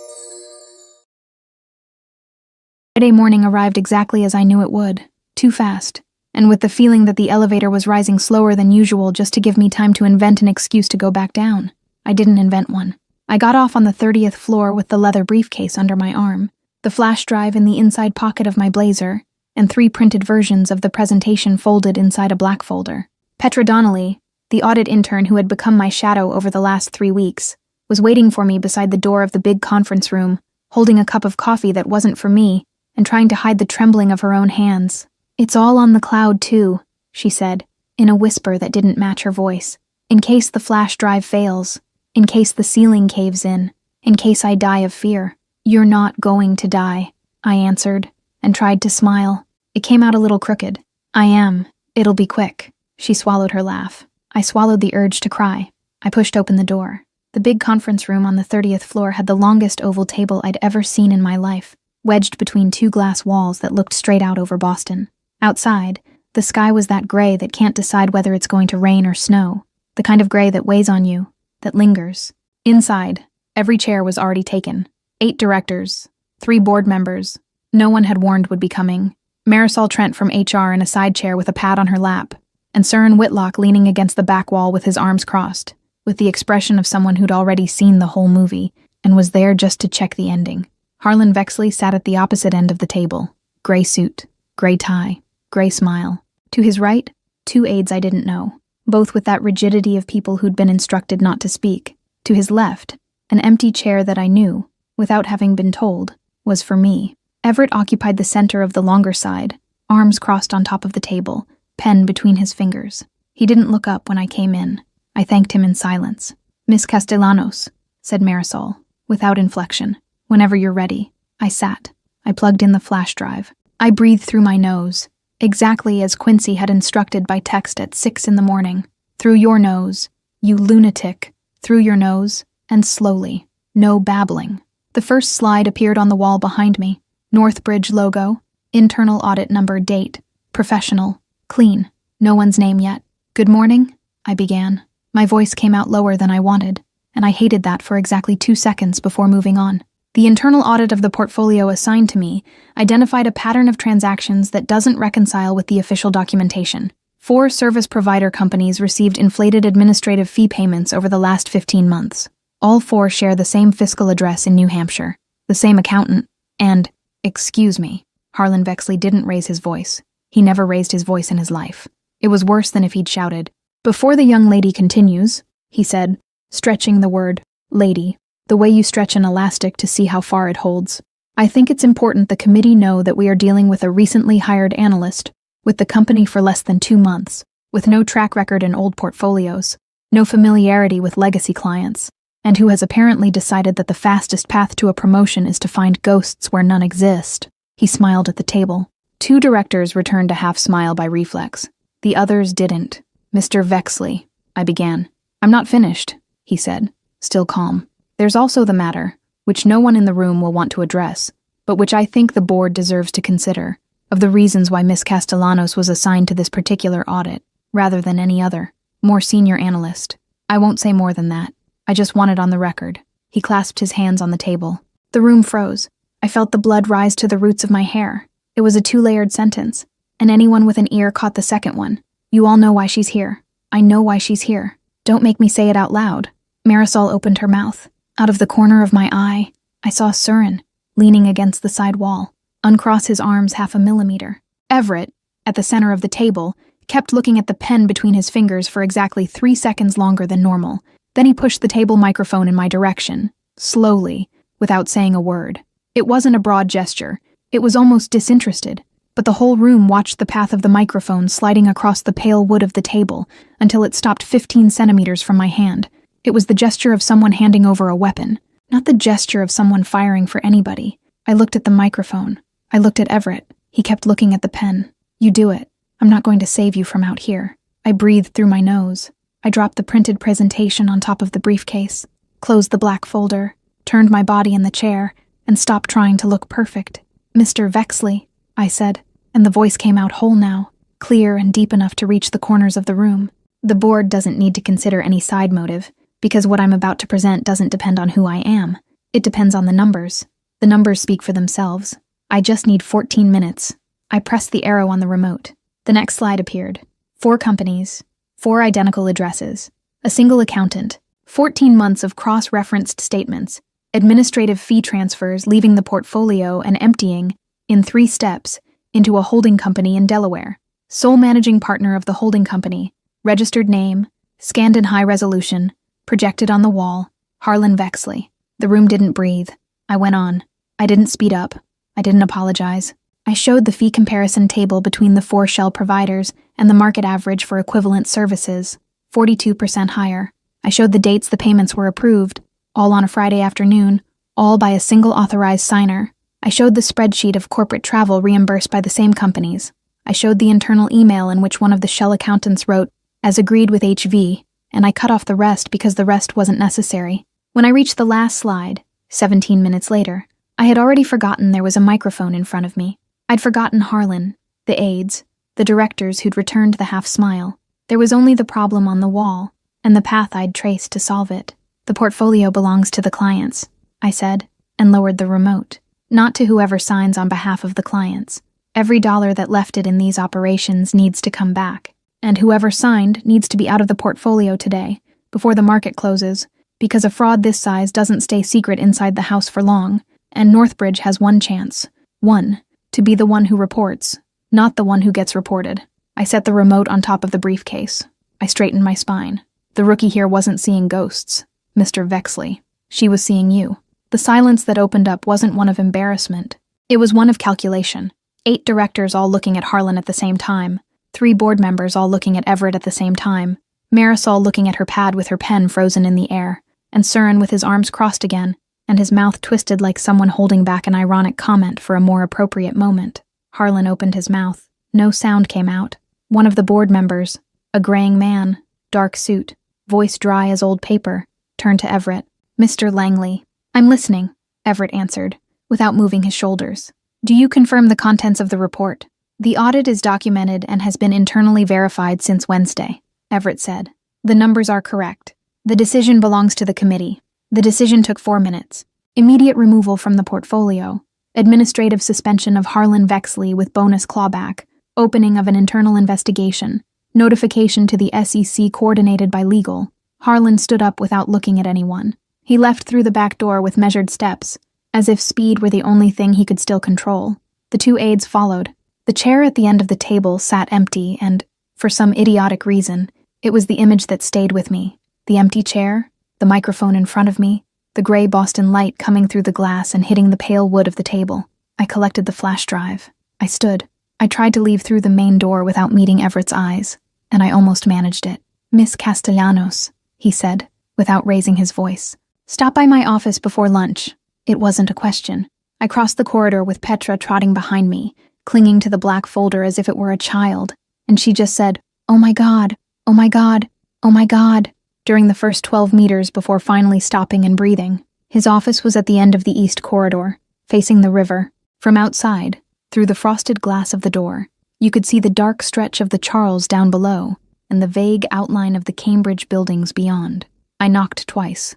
morning arrived exactly as I knew it would. Too fast. And with the feeling that the elevator was rising slower than usual just to give me time to invent an excuse to go back down. I didn't invent one. I got off on the 30th floor with the leather briefcase under my arm, the flash drive in the inside pocket of my blazer, and 3 printed versions of the presentation folded inside a black folder. Petra Donnelly, the audit intern who had become my shadow over the last 3 weeks, was waiting for me beside the door of the big conference room, holding a cup of coffee that wasn't for me, and trying to hide the trembling of her own hands. It's all on the cloud, too, she said, in a whisper that didn't match her voice. In case the flash drive fails, in case the ceiling caves in case I die of fear. "You're not going to die," I answered, and tried to smile. It came out a little crooked. "I am. It'll be quick." She swallowed her laugh. I swallowed the urge to cry. I pushed open the door. The big conference room on the 30th floor had the longest oval table I'd ever seen in my life, wedged between two glass walls that looked straight out over Boston. Outside, the sky was that gray that can't decide whether it's going to rain or snow, the kind of gray that weighs on you, that lingers. Inside, every chair was already taken. 8 directors, 3 board members. No one had warned would be coming. Marisol Trent from HR in a side chair with a pad on her lap, and Søren Whitlock leaning against the back wall with his arms crossed, with the expression of someone who'd already seen the whole movie and was there just to check the ending. Harlan Vexley sat at the opposite end of the table. Gray suit, gray tie, gray smile. To his right, 2 aides I didn't know, both with that rigidity of people who'd been instructed not to speak. To his left, an empty chair that I knew, without having been told, was for me. Everett occupied the center of the longer side, arms crossed on top of the table, pen between his fingers. He didn't look up when I came in. I thanked him in silence. "Miss Castellanos," said Marisol, without inflection. "Whenever you're ready." I sat. I plugged in the flash drive. I breathed through my nose, exactly as Quincy had instructed by text at 6 in the morning. "Through your nose, you lunatic. Through your nose, and slowly. No babbling." The first slide appeared on the wall behind me. Northbridge logo, internal audit number, date, professional, clean. No one's name yet. "Good morning," I began. My voice came out lower than I wanted, and I hated that for exactly 2 seconds before moving on. The internal audit of the portfolio assigned to me identified a pattern of transactions that doesn't reconcile with the official documentation. 4 service provider companies received inflated administrative fee payments over the last 15 months. All 4 share the same fiscal address in New Hampshire, the same accountant, and, excuse me, Harlan Vexley didn't raise his voice. He never raised his voice in his life. It was worse than if he'd shouted. "Before the young lady continues," he said, stretching the word lady, the way you stretch an elastic to see how far it holds. "I think it's important the committee know that we are dealing with a recently hired analyst, with the company for less than 2 months, with no track record in old portfolios, no familiarity with legacy clients, and who has apparently decided that the fastest path to a promotion is to find ghosts where none exist." He smiled at the table. 2 directors returned a half smile by reflex. The others didn't. "Mr. Vexley," I began. "I'm not finished," he said, still calm. "There's also the matter, which no one in the room will want to address, but which I think the board deserves to consider, of the reasons why Miss Castellanos was assigned to this particular audit, rather than any other, more senior analyst. I won't say more than that. I just want it on the record." He clasped his hands on the table. The room froze. I felt the blood rise to the roots of my hair. It was a 2-layered sentence, and anyone with an ear caught the second one. "You all know why she's here. I know why she's here. Don't make me say it out loud." Marisol opened her mouth. Out of the corner of my eye, I saw Søren, leaning against the side wall, uncross his arms 0.5 millimeter. Everett, at the center of the table, kept looking at the pen between his fingers for exactly 3 seconds longer than normal. Then he pushed the table microphone in my direction, slowly, without saying a word. It wasn't a broad gesture. It was almost disinterested, but the whole room watched the path of the microphone sliding across the pale wood of the table until it stopped 15 centimeters from my hand. It was the gesture of someone handing over a weapon, not the gesture of someone firing for anybody. I looked at the microphone. I looked at Everett. He kept looking at the pen. "You do it. I'm not going to save you from out here." I breathed through my nose. I dropped the printed presentation on top of the briefcase, closed the black folder, turned my body in the chair, and stopped trying to look perfect. "Mr. Vexley," I said, and the voice came out whole now, clear and deep enough to reach the corners of the room. "The board doesn't need to consider any side motive, because what I'm about to present doesn't depend on who I am. It depends on the numbers. The numbers speak for themselves. I just need 14 minutes. I pressed the arrow on the remote. The next slide appeared. 4 companies, 4 identical addresses, a single accountant, 14 months of cross-referenced statements, administrative fee transfers leaving the portfolio and emptying, in 3 steps, into a holding company in Delaware. Sole managing partner of the holding company, registered name, scanned in high resolution, projected on the wall, Harlan Vexley. The room didn't breathe. I went on. I didn't speed up. I didn't apologize. I showed the fee comparison table between the 4 shell providers and the market average for equivalent services, 42% higher. I showed the dates the payments were approved, all on a Friday afternoon, all by a single authorized signer. I showed the spreadsheet of corporate travel reimbursed by the same companies. I showed the internal email in which one of the shell accountants wrote, "As agreed with HV," and I cut off the rest because the rest wasn't necessary. When I reached the last slide, 17 minutes later, I had already forgotten there was a microphone in front of me. I'd forgotten Harlan, the aides, the directors who'd returned the half smile. There was only the problem on the wall, and the path I'd traced to solve it. "The portfolio belongs to the clients," I said, and lowered the remote. "Not to whoever signs on behalf of the clients. Every dollar that left it in these operations needs to come back, and whoever signed needs to be out of the portfolio today, before the market closes, because a fraud this size doesn't stay secret inside the house for long, and Northbridge has one chance. One, to be the one who reports, not the one who gets reported." I set the remote on top of the briefcase. I straightened my spine. The rookie here wasn't seeing ghosts, Mr. Vexley. She was seeing you. The silence that opened up wasn't one of embarrassment. It was one of calculation. 8 directors all looking at Harlan at the same time. 3 board members all looking at Everett at the same time. Marisol looking at her pad with her pen frozen in the air. And Surin with his arms crossed again, and his mouth twisted like someone holding back an ironic comment for a more appropriate moment. Harlan opened his mouth. No sound came out. One of the board members, a graying man, dark suit, voice dry as old paper, turned to Everett. "Mr. Langley." "I'm listening," Everett answered, without moving his shoulders. "Do you confirm the contents of the report?" "The audit is documented and has been internally verified since Wednesday," Everett said. "The numbers are correct. The decision belongs to the committee. The decision took 4 minutes. Immediate removal from the portfolio, administrative suspension of Harlan Vexley with bonus clawback, opening of an internal investigation, notification to the SEC coordinated by legal." Harlan stood up without looking at anyone. He left through the back door with measured steps, as if speed were the only thing he could still control. The 2 aides followed. The chair at the end of the table sat empty and, for some idiotic reason, it was the image that stayed with me. The empty chair, the microphone in front of me, the gray Boston light coming through the glass and hitting the pale wood of the table. I collected the flash drive. I stood. I tried to leave through the main door without meeting Everett's eyes, and I almost managed it. "Miss Castellanos," he said, without raising his voice. "Stop by my office before lunch." It wasn't a question. I crossed the corridor with Petra trotting behind me, clinging to the black folder as if it were a child, and she just said, "Oh my God, oh my God, oh my God," during the first 12 meters before finally stopping and breathing. His office was at the end of the east corridor, facing the river. From outside, through the frosted glass of the door, you could see the dark stretch of the Charles down below and the vague outline of the Cambridge buildings beyond. I knocked twice.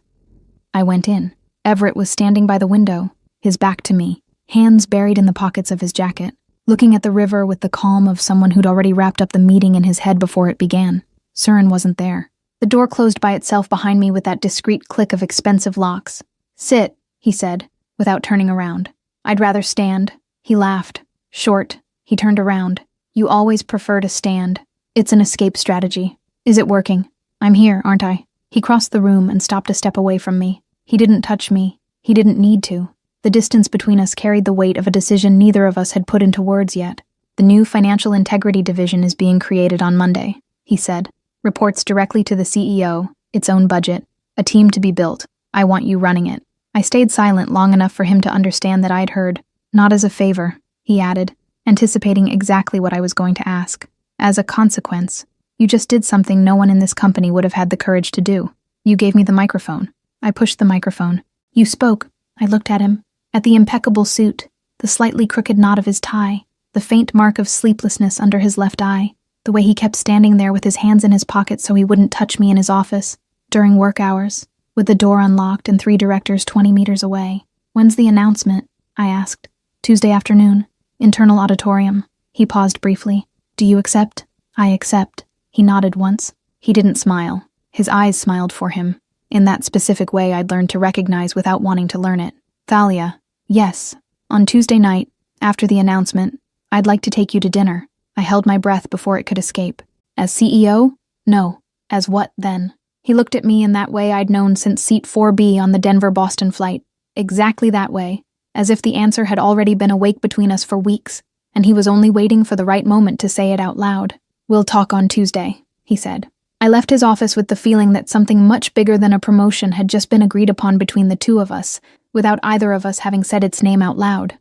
I went in. Everett was standing by the window, his back to me, hands buried in the pockets of his jacket, looking at the river with the calm of someone who'd already wrapped up the meeting in his head before it began. Surin wasn't there. The door closed by itself behind me with that discreet click of expensive locks. "Sit," he said, without turning around. "I'd rather stand." He laughed. Short. He turned around. "You always prefer to stand. It's an escape strategy. Is it working? I'm here, aren't I?" He crossed the room and stopped a step away from me. He didn't touch me. He didn't need to. The distance between us carried the weight of a decision neither of us had put into words yet. "The new Financial Integrity Division is being created on Monday," he said. "Reports directly to the CEO, its own budget, a team to be built. I want you running it." I stayed silent long enough for him to understand that I'd heard. "Not as a favor," he added, anticipating exactly what I was going to ask. "As a consequence, you just did something no one in this company would have had the courage to do. You gave me the microphone." I pushed the microphone. "You spoke." I looked at him, at the impeccable suit, the slightly crooked knot of his tie, the faint mark of sleeplessness under his left eye, the way he kept standing there with his hands in his pockets so he wouldn't touch me in his office, during work hours, with the door unlocked and 3 directors 20 meters away. "When's the announcement?" I asked. "Tuesday afternoon. Internal auditorium." He paused briefly. "Do you accept?" "I accept." He nodded once. He didn't smile. His eyes smiled for him, in that specific way I'd learned to recognize without wanting to learn it. "Thalia, yes. On Tuesday night, after the announcement, I'd like to take you to dinner." I held my breath before it could escape. "As CEO? No. As what, then?" He looked at me in that way I'd known since seat 4B on the Denver-Boston flight. Exactly that way, as if the answer had already been awake between us for weeks, and he was only waiting for the right moment to say it out loud. "We'll talk on Tuesday," he said. I left his office with the feeling that something much bigger than a promotion had just been agreed upon between the two of us, without either of us having said its name out loud.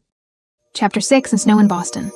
Chapter 6: Snow in Boston.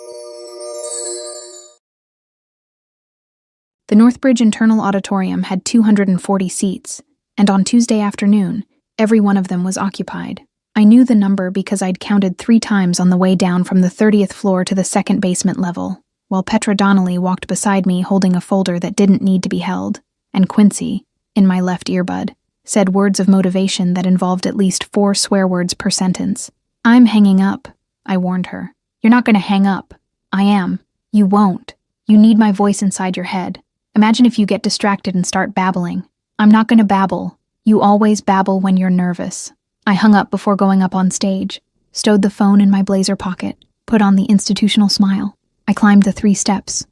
The Northbridge Internal Auditorium had 240 seats, and on Tuesday afternoon, every one of them was occupied. I knew the number because I'd counted 3 times on the way down from the 30th floor to the second basement level, while Petra Donnelly walked beside me holding a folder that didn't need to be held, and Quincy, in my left earbud, said words of motivation that involved at least 4 swear words per sentence. "I'm hanging up," I warned her. "You're not going to hang up." "I am." "You won't. You need my voice inside your head. Imagine if you get distracted and start babbling." "I'm not going to babble. You always babble when you're nervous." I hung up before going up on stage, stowed the phone in my blazer pocket, put on the institutional smile. I climbed the 3 steps.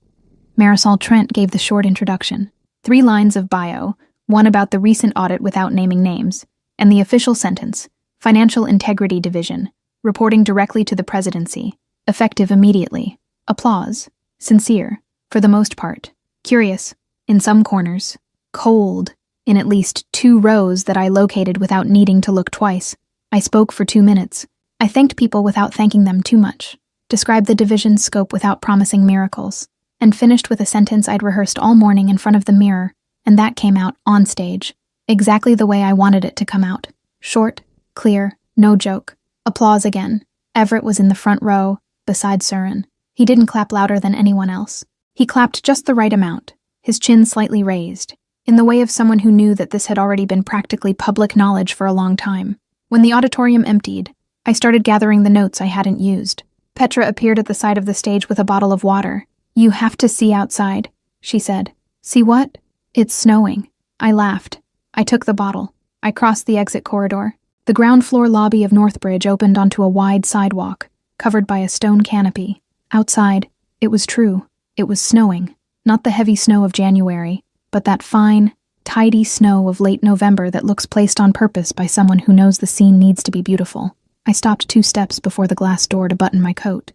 Marisol Trent gave the short introduction. 3 lines of bio, one about the recent audit without naming names, and the official sentence, Financial Integrity Division, reporting directly to the presidency, effective immediately. Applause. Sincere, for the most part. Curious, in some corners. Cold, in at least 2 rows that I located without needing to look twice. I spoke for 2 minutes. I thanked people without thanking them too much, described the division's scope without promising miracles, and finished with a sentence I'd rehearsed all morning in front of the mirror, and that came out on stage, exactly the way I wanted it to come out. Short, clear, no joke. Applause again. Everett was in the front row, beside Søren. He didn't clap louder than anyone else. He clapped just the right amount, his chin slightly raised, in the way of someone who knew that this had already been practically public knowledge for a long time. When the auditorium emptied, I started gathering the notes I hadn't used. Petra appeared at the side of the stage with a bottle of water. "You have to see outside," she said. "See what?" "It's snowing." I laughed. I took the bottle. I crossed the exit corridor. The ground floor lobby of Northbridge opened onto a wide sidewalk, covered by a stone canopy. Outside, it was true. It was snowing. Not the heavy snow of January, but that fine, tidy snow of late November that looks placed on purpose by someone who knows the scene needs to be beautiful. I stopped 2 steps before the glass door to button my coat.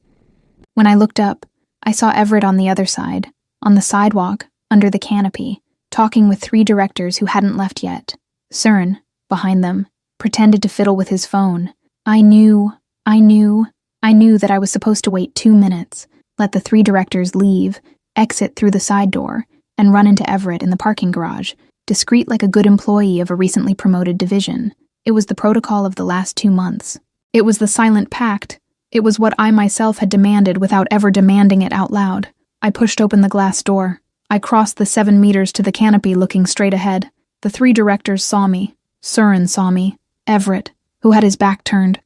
When I looked up, I saw Everett on the other side, on the sidewalk, under the canopy, talking with 3 directors who hadn't left yet. Søren, behind them, pretended to fiddle with his phone. I knew that I was supposed to wait 2 minutes, let the 3 directors leave, exit through the side door, and run into Everett in the parking garage, discreet like a good employee of a recently promoted division. It was the protocol of the last 2 months. It was the silent pact. It was what I myself had demanded without ever demanding it out loud. I pushed open the glass door. I crossed the 7 meters to the canopy looking straight ahead. The 3 directors saw me. Søren saw me. Everett, who had his back turned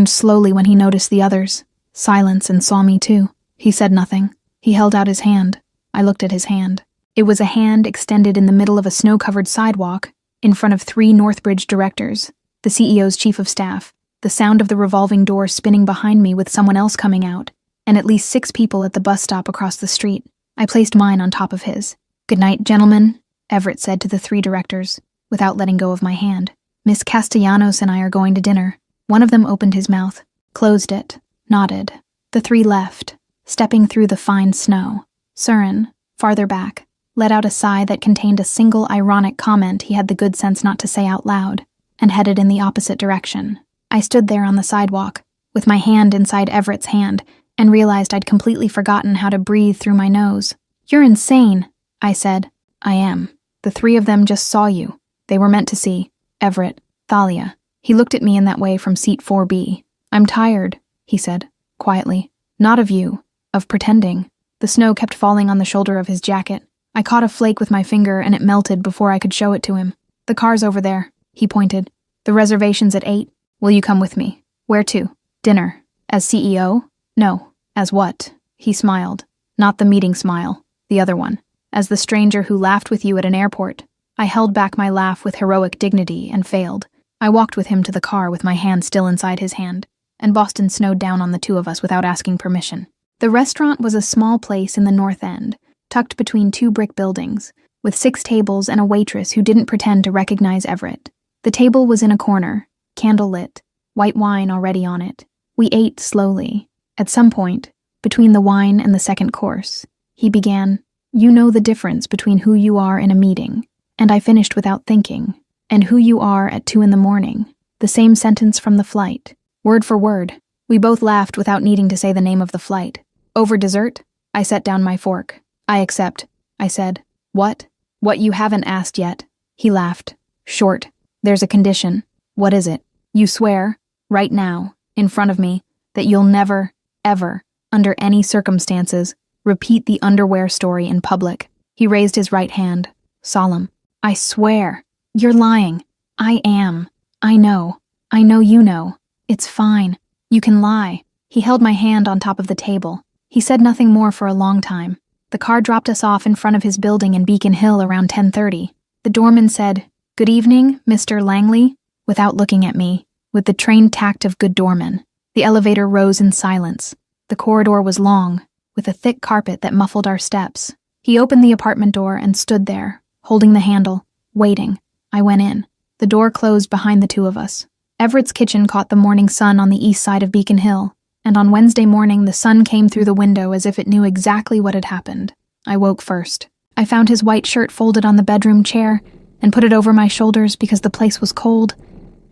slowly when he noticed the others. Silence, and saw me too. He said nothing. He held out his hand. I looked at his hand. It was a hand extended in the middle of a snow-covered sidewalk, in front of 3 Northbridge directors, the CEO's chief of staff, the sound of the revolving door spinning behind me with someone else coming out, and at least 6 people at the bus stop across the street. I placed mine on top of his. "Good night, gentlemen," Everett said to the 3 directors, without letting go of my hand. "Miss Castellanos and I are going to dinner." One of them opened his mouth, closed it, nodded. The 3 left, stepping through the fine snow. Søren, farther back, let out a sigh that contained a single ironic comment he had the good sense not to say out loud, and headed in the opposite direction. I stood there on the sidewalk, with my hand inside Everett's hand, and realized I'd completely forgotten how to breathe through my nose. "You're insane," I said. "I am. The 3 of them just saw you. They were meant to see. Everett, Thalia." He looked at me in that way from seat 4B. "I'm tired," he said, quietly. "Not of you, of pretending." The snow kept falling on the shoulder of his jacket. I caught a flake with my finger and it melted before I could show it to him. "The car's over there," he pointed. "The reservation's at 8. Will you come with me?" "Where to?" "Dinner." "As CEO?" "No." "As what?" He smiled. Not the meeting smile, the other one. "As the stranger who laughed with you at an airport." I held back my laugh with heroic dignity and failed. I walked with him to the car with my hand still inside his hand, and Boston snowed down on the 2 of us without asking permission. The restaurant was a small place in the North End, tucked between 2 brick buildings, with 6 tables and a waitress who didn't pretend to recognize Everett. The table was in a corner, candle lit, white wine already on it. We ate slowly. At some point, between the wine and the second course, he began, "You know the difference between who you are in a meeting," and I finished without thinking, "and who you are at 2 in the morning." The same sentence from the flight, word for word. We both laughed without needing to say the name of the flight. Over dessert? I set down my fork. I accept, I said. What? What you haven't asked yet. He laughed. Short. There's a condition. What is it? You swear, right now, in front of me, that you'll never, ever, under any circumstances, repeat the underwear story in public. He raised his right hand, solemn. I swear. You're lying. I am. I know. I know you know. It's fine. You can lie. He held my hand on top of the table. He said nothing more for a long time. The car dropped us off in front of his building in Beacon Hill around 10:30. The doorman said, "Good evening, Mr. Langley," without looking at me, with the trained tact of good doormen. The elevator rose in silence. The corridor was long, with a thick carpet that muffled our steps. He opened the apartment door and stood there, holding the handle, waiting. I went in. The door closed behind the two of us. Everett's kitchen caught the morning sun on the east side of Beacon Hill, and on Wednesday morning the sun came through the window as if it knew exactly what had happened. I woke first. I found his white shirt folded on the bedroom chair and put it over my shoulders because the place was cold,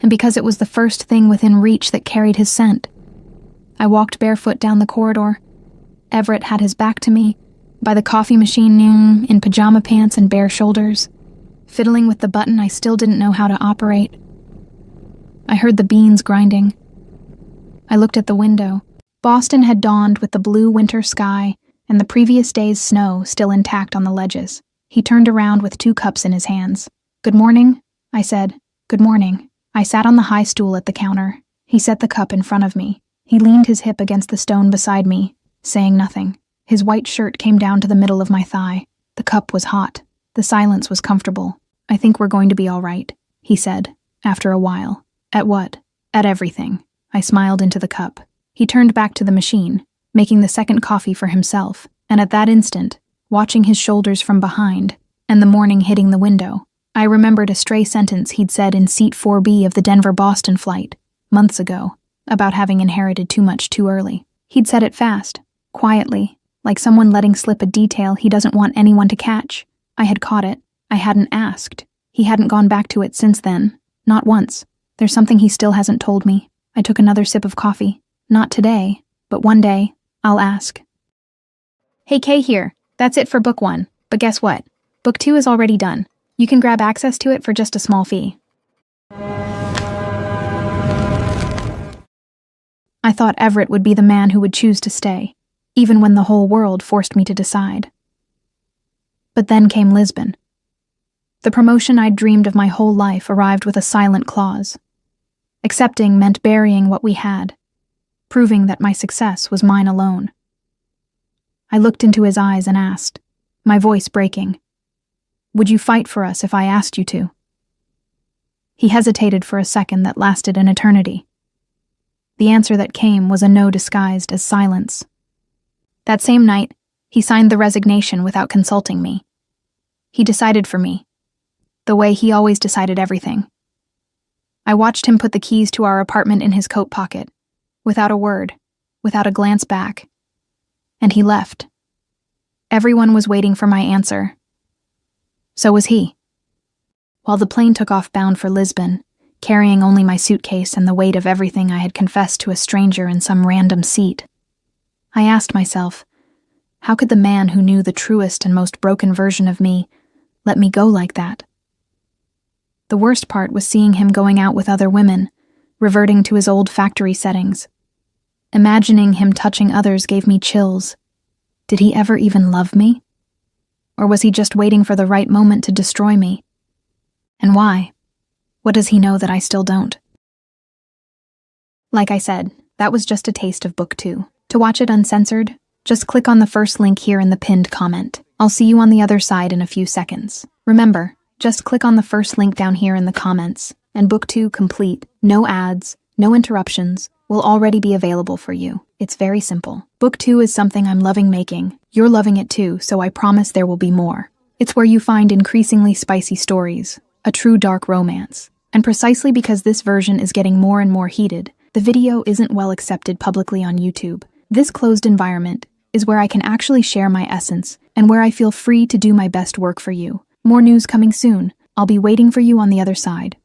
and because it was the first thing within reach that carried his scent. I walked barefoot down the corridor. Everett had his back to me, by the coffee machine in pajama pants and bare shoulders, fiddling with the button I still didn't know how to operate. I heard the beans grinding. I looked at the window. Boston had dawned with the blue winter sky and the previous day's snow still intact on the ledges. He turned around with 2 cups in his hands. "Good morning," I said. "Good morning." I sat on the high stool at the counter. He set the cup in front of me. He leaned his hip against the stone beside me, saying nothing. His white shirt came down to the middle of my thigh. The cup was hot. The silence was comfortable. "I think we're going to be all right," he said, after a while. "At what?" "At everything." I smiled into the cup. He turned back to the machine, making the second coffee for himself, and at that instant, watching his shoulders from behind, and the morning hitting the window, I remembered a stray sentence he'd said in seat 4B of the Denver-Boston flight, months ago, about having inherited too much too early. He'd said it fast, quietly, like someone letting slip a detail he doesn't want anyone to catch. I had caught it. I hadn't asked. He hadn't gone back to it since then. Not once. There's something he still hasn't told me. I took another sip of coffee. Not today, but one day, I'll ask. Hey, Kay here. That's it for book 1. But guess what? Book 2 is already done. You can grab access to it for just a small fee. I thought Everett would be the man who would choose to stay, even when the whole world forced me to decide. But then came Lisbon. The promotion I'd dreamed of my whole life arrived with a silent clause. Accepting meant burying what we had, proving that my success was mine alone. I looked into his eyes and asked, my voice breaking, "Would you fight for us if I asked you to?" He hesitated for a second that lasted an eternity. The answer that came was a no disguised as silence. That same night, he signed the resignation without consulting me. He decided for me, the way he always decided everything. I watched him put the keys to our apartment in his coat pocket, without a word, without a glance back. And he left. Everyone was waiting for my answer. So was he. While the plane took off bound for Lisbon, carrying only my suitcase and the weight of everything I had confessed to a stranger in some random seat, I asked myself, how could the man who knew the truest and most broken version of me let me go like that? The worst part was seeing him going out with other women, reverting to his old factory settings. Imagining him touching others gave me chills. Did he ever even love me? Or was he just waiting for the right moment to destroy me? And why? What does he know that I still don't? Like I said, that was just a taste of book 2. To watch it uncensored, just click on the first link here in the pinned comment. I'll see you on the other side in a few seconds. Remember, just click on the first link down here in the comments, and book 2 complete, no ads, no interruptions, will already be available for you. It's very simple. Book 2 is something I'm loving making. You're loving it too, so I promise there will be more. It's where you find increasingly spicy stories, a true dark romance. And precisely because this version is getting more and more heated, the video isn't well accepted publicly on YouTube. This closed environment is where I can actually share my essence and where I feel free to do my best work for you. More news coming soon. I'll be waiting for you on the other side.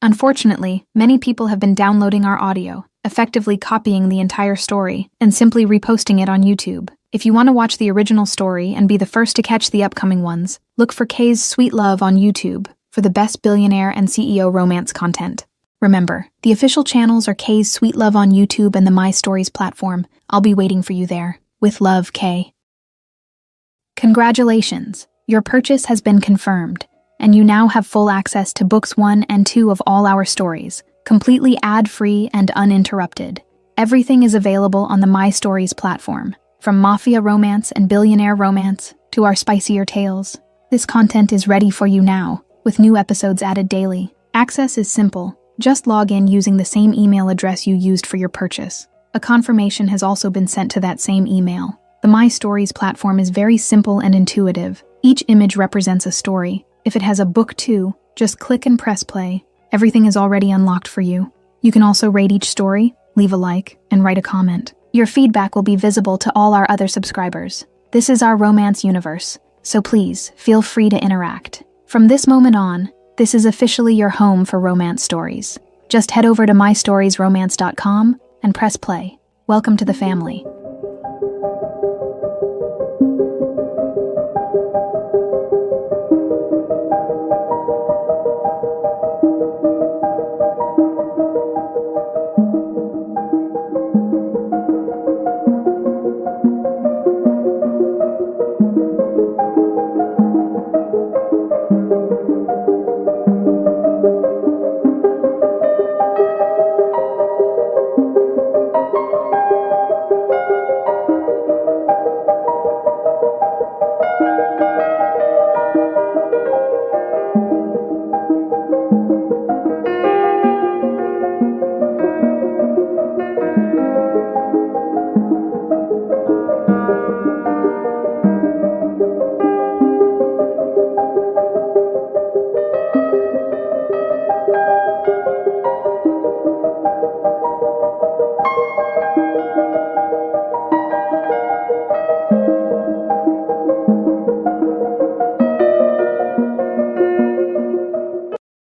Unfortunately, many people have been downloading our audio, effectively copying the entire story, and simply reposting it on YouTube. If you want to watch the original story and be the first to catch the upcoming ones, look for Kay's Sweet Love on YouTube for the best billionaire and CEO romance content. Remember, the official channels are Kay's Sweet Love on YouTube and the My Stories platform. I'll be waiting for you there. With love, Kay. Congratulations! Your purchase has been confirmed, and you now have full access to books 1 and 2 of all our stories, completely ad-free and uninterrupted. Everything is available on the My Stories platform, from mafia romance and billionaire romance to our spicier tales. This content is ready for you now, with new episodes added daily. Access is simple. Just log in using the same email address you used for your purchase. A confirmation has also been sent to that same email. The My Stories platform is very simple and intuitive. Each image represents a story. If it has a book too, just click and press play. Everything is already unlocked for you. You can also rate each story, leave a like, and write a comment. Your feedback will be visible to all our other subscribers. This is our romance universe, so please feel free to interact. From this moment on, this is officially your home for romance stories. Just head over to mystoriesromance.com and press play. Welcome to the family.